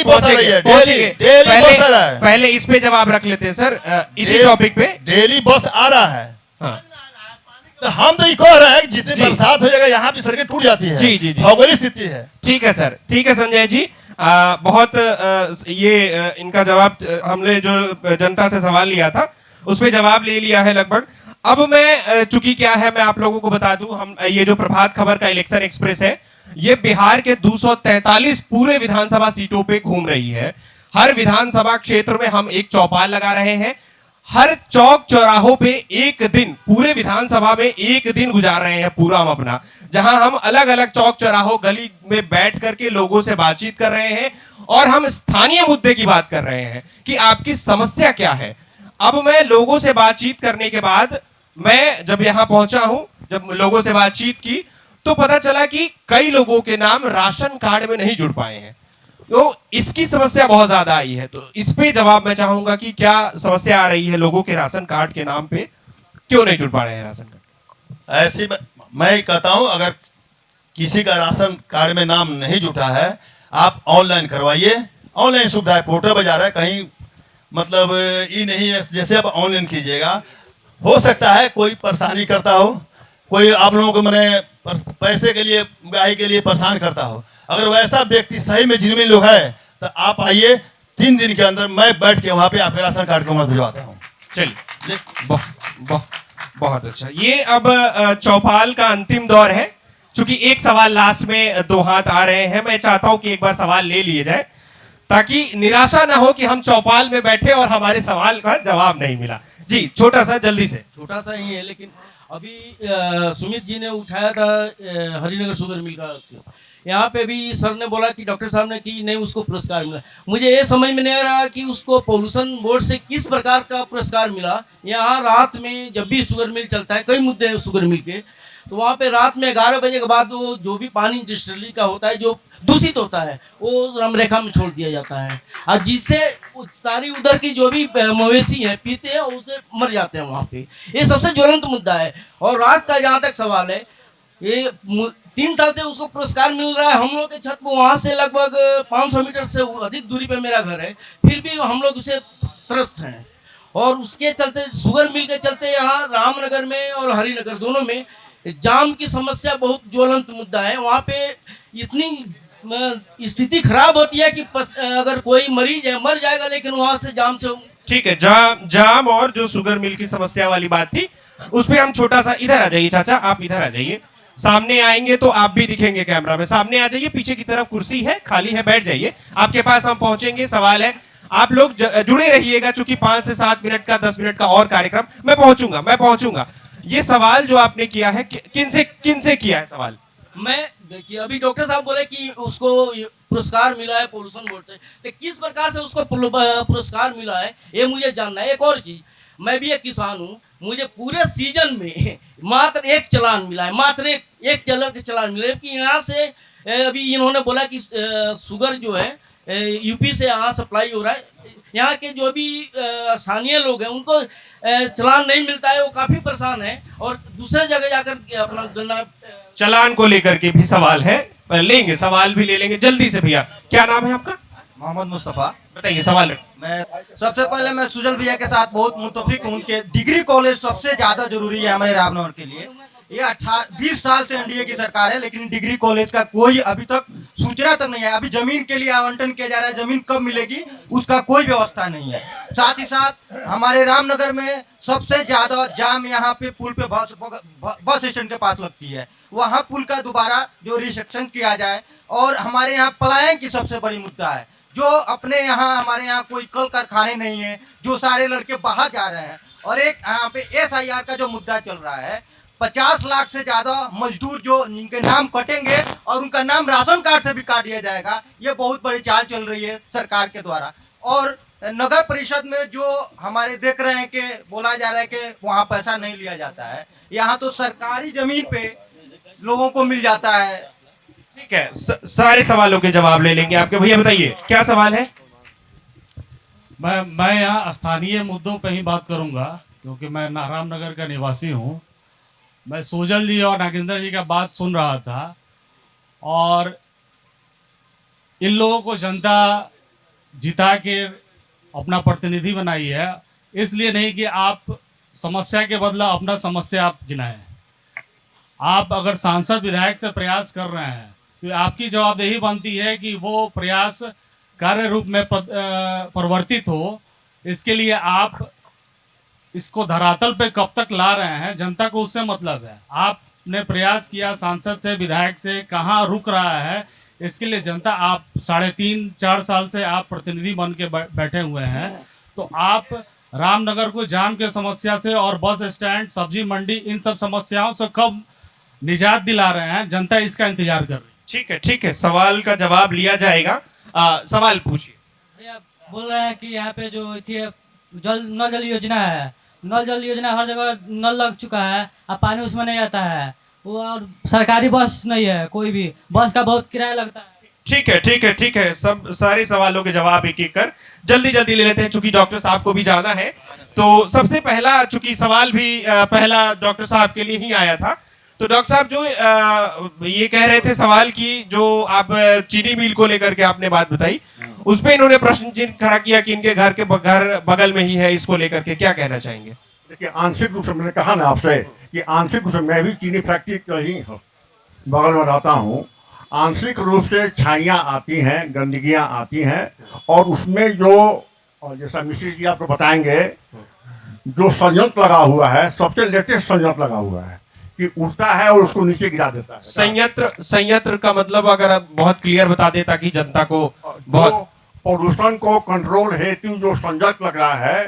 बस आ रही है, डेली बस आ रहा है। पहले इस पे जवाब रख लेते हैं सर, इसी टॉपिक पे। डेली बस आ रहा है। तो हम तो ये कह रहे हैं कि जितनी बरसात हो जाएगा यहाँ भी सड़कें टूट जाती है। जी जी जी, भौगोलिक स्थिति है। ठीक है सर, ठीक है संजय जी। बहुत ये इनका जवाब, हमने जो जनता से सवाल लिया था उस पे जवाब ले लिया है लगभग। अब मैं चूंकि क्या है, मैं आप लोगों को बता दूं, हम ये जो प्रभात खबर का इलेक्शन एक्सप्रेस है, ये बिहार के 243 पूरे विधानसभा सीटों पे घूम रही है। हर विधानसभा क्षेत्र में हम एक चौपाल लगा रहे हैं। हर चौक चौराहों पे एक दिन, पूरे विधानसभा में एक दिन गुजार रहे हैं पूरा हम अपना, जहां हम अलग अलग चौक चौराहों गली में बैठ करके लोगों से बातचीत कर रहे हैं और हम स्थानीय मुद्दे की बात कर रहे हैं कि आपकी समस्या क्या है। अब मैं लोगों से बातचीत करने के बाद, मैं जब यहां पहुंचा हूं, जब लोगों से बातचीत की तो पता चला कि कई लोगों के नाम राशन कार्ड में नहीं जुड़ पाए हैं। तो इसकी समस्या बहुत ज्यादा आई है। तो इस पे जवाब मैं चाहूंगा कि क्या समस्या आ रही है लोगों के राशन कार्ड के नाम पे, क्यों नहीं जुड़ पा रहे हैं राशन कार्ड? ऐसी मैं कहता हूं, अगर किसी का राशन कार्ड में नाम नहीं जुटा है, आप ऑनलाइन करवाइए। ऑनलाइन सुविधा है, पोर्टल बाजार है, कहीं मतलब ये नहीं है जैसे आप ऑनलाइन कीजिएगा। हो सकता है कोई परेशानी करता हो, कोई आप लोगों को मैंने पैसे के लिए, गाही के लिए परेशान करता हो। अगर वैसा व्यक्ति सही में जिनमें लोग है तो आप आइए, 3 दिन के अंदर मैं बैठ के वहां पे आपके राशन कार्ड को मैं भिजवाता हूँ। चलिए, बहुत अच्छा। ये अब चौपाल का अंतिम दौर है। चूंकि एक सवाल लास्ट में 2 हाथ आ रहे हैं, मैं चाहता हूं कि एक बार सवाल ले लिए जाए ताकि निराशा ना हो कि हम चौपाल में बैठे और हमारे सवाल का जवाब नहीं मिला। जी छोटा सा, जल्दी से। छोटा सा ही है, लेकिन अभी सुमित जी ने उठाया था हरिनगर शुगर मिल का, यहाँ पे भी सर ने बोला कि डॉक्टर साहब ने कि नहीं उसको पुरस्कार मिला। मुझे ये समझ में नहीं आ रहा कि उसको पॉल्यूशन बोर्ड से किस प्रकार का पुरस्कार मिला। यहाँ रात में जब भी शुगर मिल चलता है, कई मुद्दे हैं शुगर मिल के, तो वहाँ पे रात में 11 बजे के बाद वो जो भी पानी इंडस्ट्रियल का होता है, जो दूषित होता है, वो रमरेखा में छोड़ दिया जाता है, और जिससे सारी उधर की जो भी मवेशी हैं पीते हैं उससे मर जाते हैं वहाँ पे। ये सबसे ज्वलंत मुद्दा है। और रात का जहाँ तक सवाल है, ये 3 साल से उसको पुरस्कार मिल रहा है। हम लोग के छत पर वहाँ से लगभग 500 मीटर से अधिक दूरी पे मेरा घर है, फिर भी हम लोग उसे त्रस्त हैं। और उसके चलते, शुगर मिल के चलते, यहाँ रामनगर में और हरिनगर दोनों में जाम की समस्या बहुत ज्वलंत मुद्दा है। वहाँ पे इतनी स्थिति खराब होती है कि अगर कोई मरीज है मर जाएगा, लेकिन वहाँ से जाम से। ठीक है, जाम और जो शुगर मिल की समस्या वाली बात थी उस पर हम छोटा सा, इधर आ जाइए चाचा, आप इधर आ जाइए, सामने आएंगे तो आप भी दिखेंगे कैमरा में। सामने आ जाइए, पीछे की तरफ कुर्सी है, खाली है, बैठ जाइए, आपके पास हम पहुंचेंगे। सवाल है, आप लोग जुड़े रहिएगा, चूंकि 5 से 7 मिनट का, 10 मिनट का और कार्यक्रम। मैं पहुंचूंगा। ये सवाल जो आपने किया है, किन से किया है सवाल? मैं देखिए, अभी डॉक्टर साहब बोले कि उसको पुरस्कार मिला है पोल्यूशन बोर्ड से, तो किस प्रकार से उसको पुरस्कार मिला है ये मुझे जानना है। एक और चीज, मैं भी एक किसान हूँ, मुझे पूरे सीजन में मात्र एक चालान मिला है, मात्र एक टेलर के चालान मिला है कि यहाँ से अभी इन्होंने बोला कि शुगर जो है यूपी से यहाँ सप्लाई हो रहा है, यहाँ के जो भी स्थानीय लोग हैं उनको चालान नहीं मिलता है, वो काफी परेशान है और दूसरे जगह जाकर अपना गन्ना। चालान को लेकर के भी सवाल है, लेंगे सवाल भी ले लेंगे जल्दी से। भैया क्या नाम है आपका? मोहम्मद मुस्तफ़ा। बताइए सवाल। मैं सबसे पहले मैं सुजल भैया के साथ बहुत मुतफिक हूँ कि डिग्री कॉलेज सबसे ज्यादा जरूरी है हमारे रामनगर के लिए। ये 20 साल से एनडीए की सरकार है, लेकिन डिग्री कॉलेज का कोई अभी तक सूचना तक नहीं है। अभी जमीन के लिए आवंटन किया जा रहा है, जमीन कब मिलेगी उसका कोई व्यवस्था नहीं है। साथ ही साथ हमारे रामनगर में सबसे ज्यादा जाम यहाँ पे पुल पे बस स्टैंड के पास लगती है, वहाँ पुल का दोबारा जो रिसेक्शन किया जाए। और हमारे यहाँ पलायन की सबसे बड़ी मुद्दा है, जो अपने यहाँ हमारे यहाँ कोई कल कारखाने नहीं है, जो सारे लड़के बाहर जा रहे हैं। और एक यहाँ पे SIR का जो मुद्दा चल रहा है, 50 लाख से ज्यादा मजदूर जो जिनके नाम कटेंगे और उनका नाम राशन कार्ड से भी काट दिया जाएगा, ये बहुत बड़ी चाल चल रही है सरकार के द्वारा। और नगर परिषद में जो हमारे देख रहे हैं कि बोला जा रहा है कि वहाँ पैसा नहीं लिया जाता है, यहाँ तो सरकारी जमीन पे लोगों को मिल जाता है। ठीक है, सारे सवालों के जवाब ले लेंगे आपके। भैया बताइए क्या सवाल है? मैं यहाँ स्थानीय मुद्दों पे ही बात करूंगा क्योंकि मैं रामनगर का निवासी हूँ। मैं सोजल जी और नागेंद्र जी का बात सुन रहा था और इन लोगों को जनता जिता के अपना प्रतिनिधि बनाई है, इसलिए नहीं कि आप समस्या के बदला अपना समस्या आप गिनाएं। आप अगर सांसद विधायक से प्रयास कर रहे हैं तो आपकी जवाबदेही बनती है कि वो प्रयास कार्य रूप में परिवर्तित हो। इसके लिए आप इसको धरातल पे कब तक ला रहे हैं, जनता को उससे मतलब है। आपने प्रयास किया सांसद से विधायक से, कहाँ रुक रहा है, इसके लिए जनता, आप 3.5-4 साल से आप प्रतिनिधि बन के बैठे हुए हैं, तो आप रामनगर को जाम के समस्या से और बस स्टैंड, सब्जी मंडी, इन सब समस्याओं से कब निजात दिला रहे हैं? जनता इसका इंतजार कर रही है। ठीक है, ठीक है, सवाल का जवाब लिया जाएगा। सवाल पूछिए। भैया बोल रहे हैं कि यहाँ पे जो नल जल योजना है, नल जल योजना हर जगह नल लग चुका है, अब पानी उसमें नहीं आता है, वो और सरकारी बस नहीं है, कोई भी बस का बहुत किराया लगता है। ठीक है, ठीक है, ठीक है, सब सारे सवालों के जवाब एक एक कर जल्दी जल्दी ले लेते हैं, चूंकि डॉक्टर साहब को भी जाना है। तो सबसे पहला, चूंकि सवाल भी पहला डॉक्टर साहब के लिए ही आया था, तो डॉक्टर साहब जो ये कह रहे थे सवाल की, जो आप चीनी मिल को लेकर के आपने बात बताई, उस पे इन्होंने प्रश्न चिन्ह खड़ा किया कि इनके घर बगल में ही है, इसको लेकर के क्या कहना चाहेंगे? देखिए, आंशिक रूप से मैंने कहा ना आपसे कि आंशिक रूप से मैं भी चीनी फैक्ट्री का ही बगल में रहता हूँ। आंशिक रूप से छाइयाँ आती हैं, गंदगियाँ आती हैं, और उसमें जो, और जैसा मिश्री जी आपको बताएंगे, जो संयंत्र लगा हुआ है, सबसे लेटेस्ट संयंत्र लगा हुआ है कि उठता है और उसको नीचे गिरा देता है। संयंत्र का मतलब अगर आप बहुत क्लियर बता दें ताकि जनता को बहुत पॉल्यूशन को कंट्रोल हेतु जो संयंत्र लग रहा है,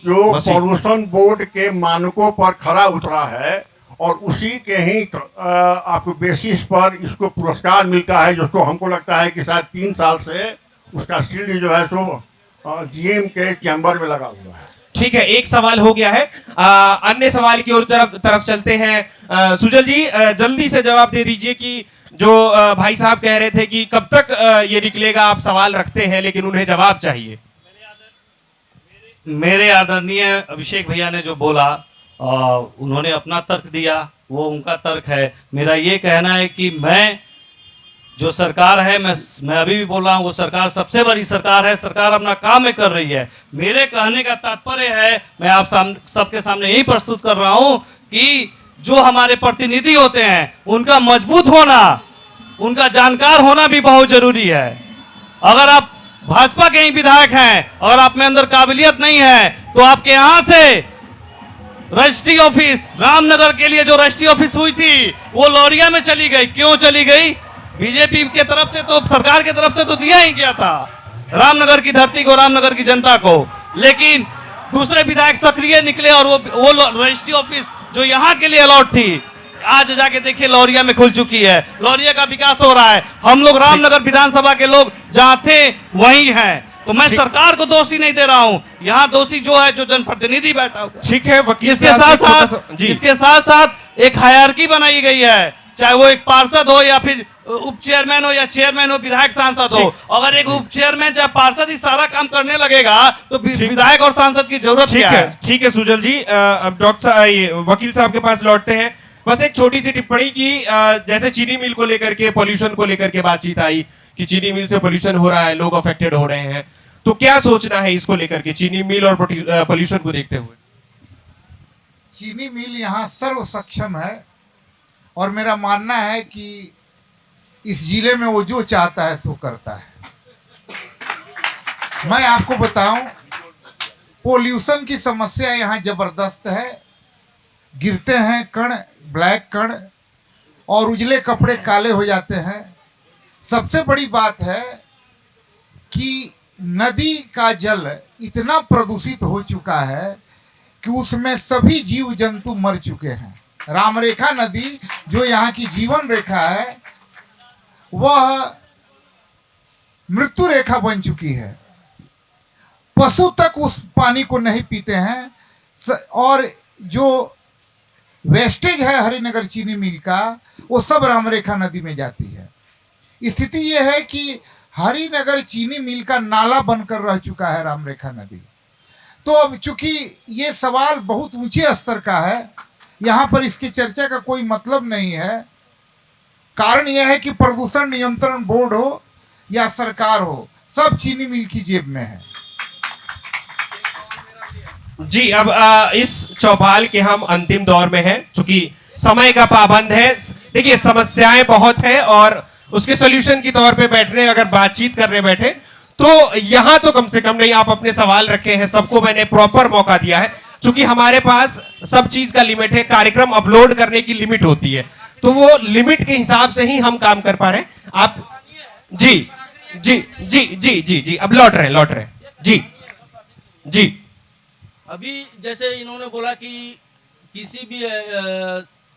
जो पॉल्यूशन बोर्ड के मानकों पर खरा उतरा है, और उसी के ही आपको बेसिस पर इसको पुरस्कार मिलता है, जिसको हमको लगता है कि शायद 3 साल से उसका शील्ड जो है सो GM के चैम्बर में लगा हुआ है। ठीक है, एक सवाल हो गया है। अन्य सवाल की ओर तरफ चलते हैं। सुजल जी जल्दी से जवाब दे दीजिए कि जो भाई साहब कह रहे थे कि कब तक ये निकलेगा, आप सवाल रखते हैं लेकिन उन्हें जवाब चाहिए। मेरे आदरणीय अभिषेक भैया ने जो बोला, उन्होंने अपना तर्क दिया, वो उनका तर्क है। मेरा ये कहना है कि मैं जो सरकार है, मैं अभी भी बोल रहा हूँ, वो सरकार सबसे बड़ी सरकार है, सरकार अपना काम में कर रही है। मेरे कहने का तात्पर्य है, मैं आप सबके सामने यही प्रस्तुत कर रहा हूँ कि जो हमारे प्रतिनिधि होते हैं उनका मजबूत होना, उनका जानकार होना भी बहुत जरूरी है। अगर आप भाजपा के ही विधायक हैं, अगर आप में अंदर काबिलियत नहीं है, तो आपके यहाँ से रजिस्ट्री ऑफिस, रामनगर के लिए जो रजिस्ट्री ऑफिस हुई थी वो लौरिया में चली गई। क्यों चली गई? बीजेपी के तरफ से, तो सरकार के तरफ से तो दिया ही गया था रामनगर की धरती को, रामनगर की जनता को, लेकिन दूसरे विधायक सक्रिय निकले और वो रजिस्ट्री ऑफिस जो यहाँ के लिए अलॉट थी, आज जाके देखिए लौरिया में खुल चुकी है, लौरिया का विकास हो रहा है। हम लोग रामनगर विधानसभा के लोग जहाँ थे वहीं हैं, तो मैं सरकार को दोषी नहीं दे रहा हूँ, यहाँ दोषी जो है जो जनप्रतिनिधि बैठा हुआ। ठीक है, वकील इसके साथ साथ एक हायरार्की बनाई गई है, चाहे वो एक पार्षद हो या फिर उप चेयरमैन हो या चेयरमैन हो, विधायक सांसद हो। अगर एक उप चेयरमैन चाहे पार्षद ही सारा काम करने लगेगा तो विधायक और सांसद की जरूरत क्या है? ठीक है सुजल जी, अब डॉक्टर साहब वकील साहब के पास लौटते हैं। बस एक छोटी सी टिप्पणी की, जैसे चीनी मिल को लेकर के, पोल्यूशन को लेकर के बातचीत आई कि चीनी मिल से पोल्यूशन हो रहा है, लोग अफेक्टेड हो रहे हैं, तो क्या सोचना है इसको लेकर के, चीनी मिल और पोल्यूशन को देखते हुए? चीनी मिल यहाँ सर्व सक्षम है और मेरा मानना है कि इस जिले में वो जो चाहता है सो करता है। मैं आपको बताऊं, पोल्यूशन की समस्या यहाँ जबरदस्त है। गिरते हैं कण, ब्लैक कण, और उजले कपड़े काले हो जाते हैं। सबसे बड़ी बात है कि नदी का जल इतना प्रदूषित हो चुका है कि उसमें सभी जीव जंतु मर चुके हैं। रामरेखा नदी जो यहाँ की जीवन रेखा है वह मृत्यु रेखा बन चुकी है। पशु तक उस पानी को नहीं पीते हैं और जो वेस्टेज है हरिनगर चीनी मिल का वो सब रामरेखा नदी में जाती है। स्थिति यह है कि हरिनगर चीनी मिल का नाला बनकर रह चुका है रामरेखा नदी। तो अब चूंकि ये सवाल बहुत ऊंचे स्तर का है, यहाँ पर इसकी चर्चा का कोई मतलब नहीं है। कारण यह है कि प्रदूषण नियंत्रण बोर्ड हो या सरकार हो, सब चीनी मिल की जेब में है। जी, अब इस चौपाल के हम अंतिम दौर में हैं, चूंकि समय का पाबंद है। देखिए समस्याएं बहुत है और उसके सॉल्यूशन के तौर पे बैठने, अगर बातचीत करने बैठे तो यहाँ तो कम से कम नहीं, आप अपने सवाल रखे हैं, सबको मैंने प्रॉपर मौका दिया है। चूंकि हमारे पास सब चीज का लिमिट है, कार्यक्रम अपलोड करने की लिमिट होती है, तो वो लिमिट के हिसाब से ही हम काम कर पा रहे हैं। आप जी जी जी जी जी जी अब लौट रहे जी जी। अभी जैसे इन्होंने बोला कि किसी भी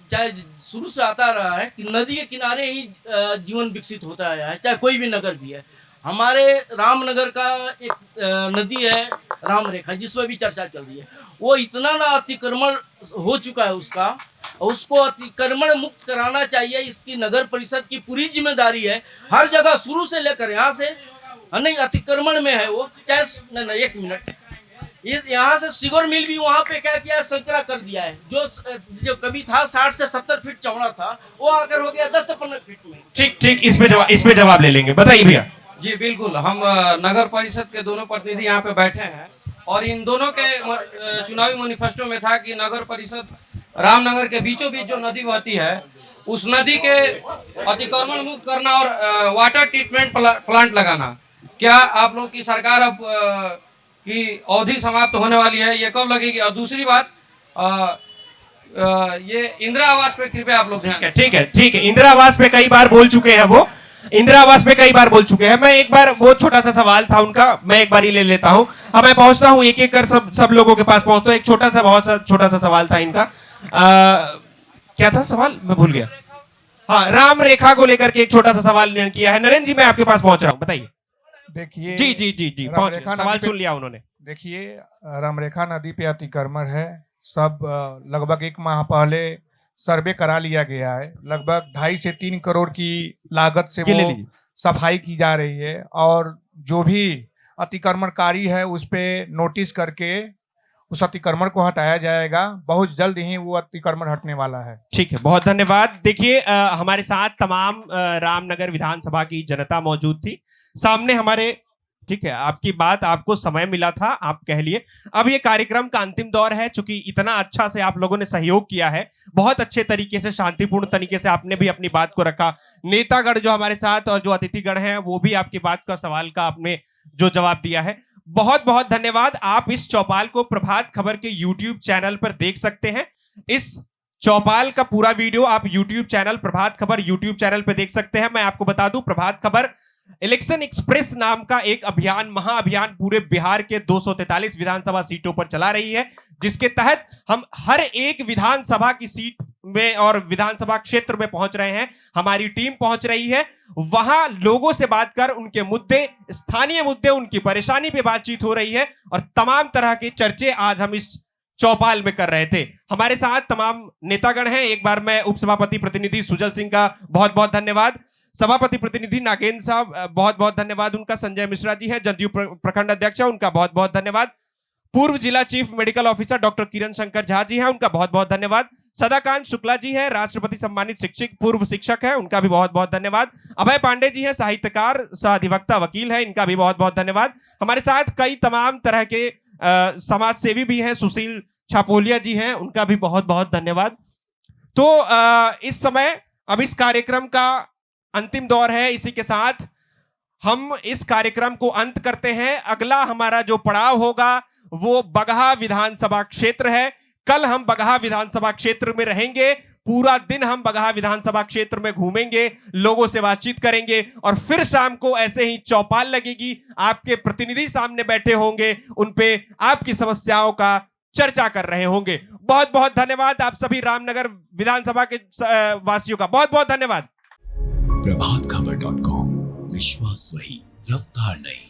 चाहे शुरू से आता रहा है कि नदी के किनारे ही जीवन विकसित होता आया है, चाहे कोई भी नगर भी है। हमारे रामनगर का एक नदी है रामरेखा, जिस पर भी चर्चा चल रही है, वो इतना ना अतिक्रमण हो चुका है उसका, उसको अतिक्रमण मुक्त कराना चाहिए। इसकी नगर परिषद की पूरी जिम्मेदारी है, हर जगह शुरू से लेकर यहाँ से, नहीं अतिक्रमण में है वो, चाहे नहीं एक मिनट, यहाँ से शुगर मिल भी वहाँ पे क्या किया, संकरा कर दिया है। जो कभी था 60 से 70 फीट चौड़ा था, वो आकर हो गया 10 से 15 फीट में। ठीक, इस पे जवाब ले लेंगे, बताइए भैया। जी बिल्कुल, हम नगर परिषद के दोनों प्रतिनिधि यहाँ पे बैठे हैं और इन दोनों के चुनावी मैनिफेस्टो में था कि नगर परिषद रामनगर के बीचों बीच जो नदी बहती है उस नदी के अतिक्रमण मुक्त करना और वाटर ट्रीटमेंट प्लांट लगाना। क्या आप लोगों की सरकार अब की अवधि समाप्त होने वाली है, ये कब लगेगी? और दूसरी बात, ये इंदिरा आवास पे कृपया आप लोग ध्यान। ठीक है, इंदिरा आवास पे कई बार बोल चुके हैं, वो इंदिरा आवास पे कई बार बोल चुके हैं। मैं एक बार, वो छोटा सा सवाल था उनका, मैं एक बार ही ले लेता हूं। अब मैं पहुंचता हूं एक एक कर सब लोगों के पास पहुंचता हूं। एक बहुत छोटा सा सवाल था इनका, क्या था सवाल, मैं भूल गया। हाँ, राम रेखा को लेकर के एक छोटा सा सवाल किया है। नरेंद्र जी, मैं आपके पास पहुंच रहा हूँ, बताइए। देखिए जी जी जी जी, सवाल सुन लिया उन्होंने। देखिए, रामरेखा नदी पे अतिक्रमण है, सब लगभग 1 माह पहले सर्वे करा लिया गया है। लगभग 2.5 से 3 करोड़ की लागत से वो सफाई की जा रही है और जो भी अतिक्रमणकारी है उस पे नोटिस करके उस अतिक्रमण को हटाया जाएगा। बहुत जल्द ही वो अतिक्रमण हटने वाला है। ठीक है, बहुत धन्यवाद। देखिए, हमारे साथ तमाम रामनगर विधानसभा की जनता मौजूद थी सामने हमारे। ठीक है, आपकी बात, आपको समय मिला था, आप कह लिए। अब ये कार्यक्रम का अंतिम दौर है, चूंकि इतना अच्छा से आप लोगों ने सहयोग किया है, बहुत अच्छे तरीके से, शांतिपूर्ण तरीके से आपने भी अपनी बात को रखा। नेतागण जो हमारे साथ और जो अतिथिगण हैं वो भी आपकी बात का, सवाल का आपने जो जवाब दिया है, बहुत बहुत धन्यवाद। आप इस चौपाल को प्रभात खबर के YouTube चैनल पर देख सकते हैं। इस चौपाल का पूरा वीडियो आप YouTube channel, Prabhat Khabar YouTube channel पर देख सकते हैं। मैं आपको बता दूं, प्रभात खबर इलेक्शन एक्सप्रेस नाम का एक अभियान, महाअभियान पूरे बिहार के 243 विधानसभा सीटों पर चला रही है, जिसके तहत हम हर एक विधानसभा की सीट में और विधानसभा क्षेत्र में पहुंच रहे हैं, हमारी टीम पहुंच रही है। वहां लोगों से बात कर उनके मुद्दे, स्थानीय मुद्दे, उनकी परेशानी पे बातचीत हो रही है और तमाम तरह के चर्चे आज हम इस चौपाल में कर रहे थे। हमारे साथ तमाम नेतागण हैं। एक बार मैं उपसभापति प्रतिनिधि सुजल सिंह का बहुत बहुत धन्यवाद, सभापति प्रतिनिधि नागेंद्र साहब बहुत बहुत धन्यवाद उनका, संजय मिश्रा जी है जदयू प्रखंड अध्यक्ष है, उनका बहुत बहुत धन्यवाद, पूर्व जिला चीफ मेडिकल ऑफिसर डॉक्टर किरण शंकर झा जी हैं, उनका बहुत बहुत धन्यवाद, सदाकांत शुक्ला जी हैं, राष्ट्रपति सम्मानित शिक्षक, पूर्व शिक्षक हैं, उनका भी बहुत बहुत धन्यवाद, अभय पांडे जी हैं, साहित्यकार, सह वकील है, इनका भी बहुत बहुत धन्यवाद। हमारे साथ कई तमाम तरह के समाज सेवी भी हैं, सुशील छापोलिया जी हैं, उनका भी बहुत बहुत धन्यवाद। तो इस समय अब इस कार्यक्रम का अंतिम दौर है, इसी के साथ हम इस कार्यक्रम को अंत करते हैं। अगला हमारा जो पड़ाव होगा वो बगहा विधानसभा क्षेत्र है। कल हम बगहा विधानसभा क्षेत्र में रहेंगे, पूरा दिन हम बगहा विधानसभा क्षेत्र में घूमेंगे, लोगों से बातचीत करेंगे और फिर शाम को ऐसे ही चौपाल लगेगी, आपके प्रतिनिधि सामने बैठे होंगे, उन पे आपकी समस्याओं का चर्चा कर रहे होंगे। बहुत बहुत धन्यवाद आप सभी रामनगर विधानसभा के वासियों का, बहुत बहुत धन्यवाद। प्रभातखबर.com, विश्वास वही, रफ्तार नहीं।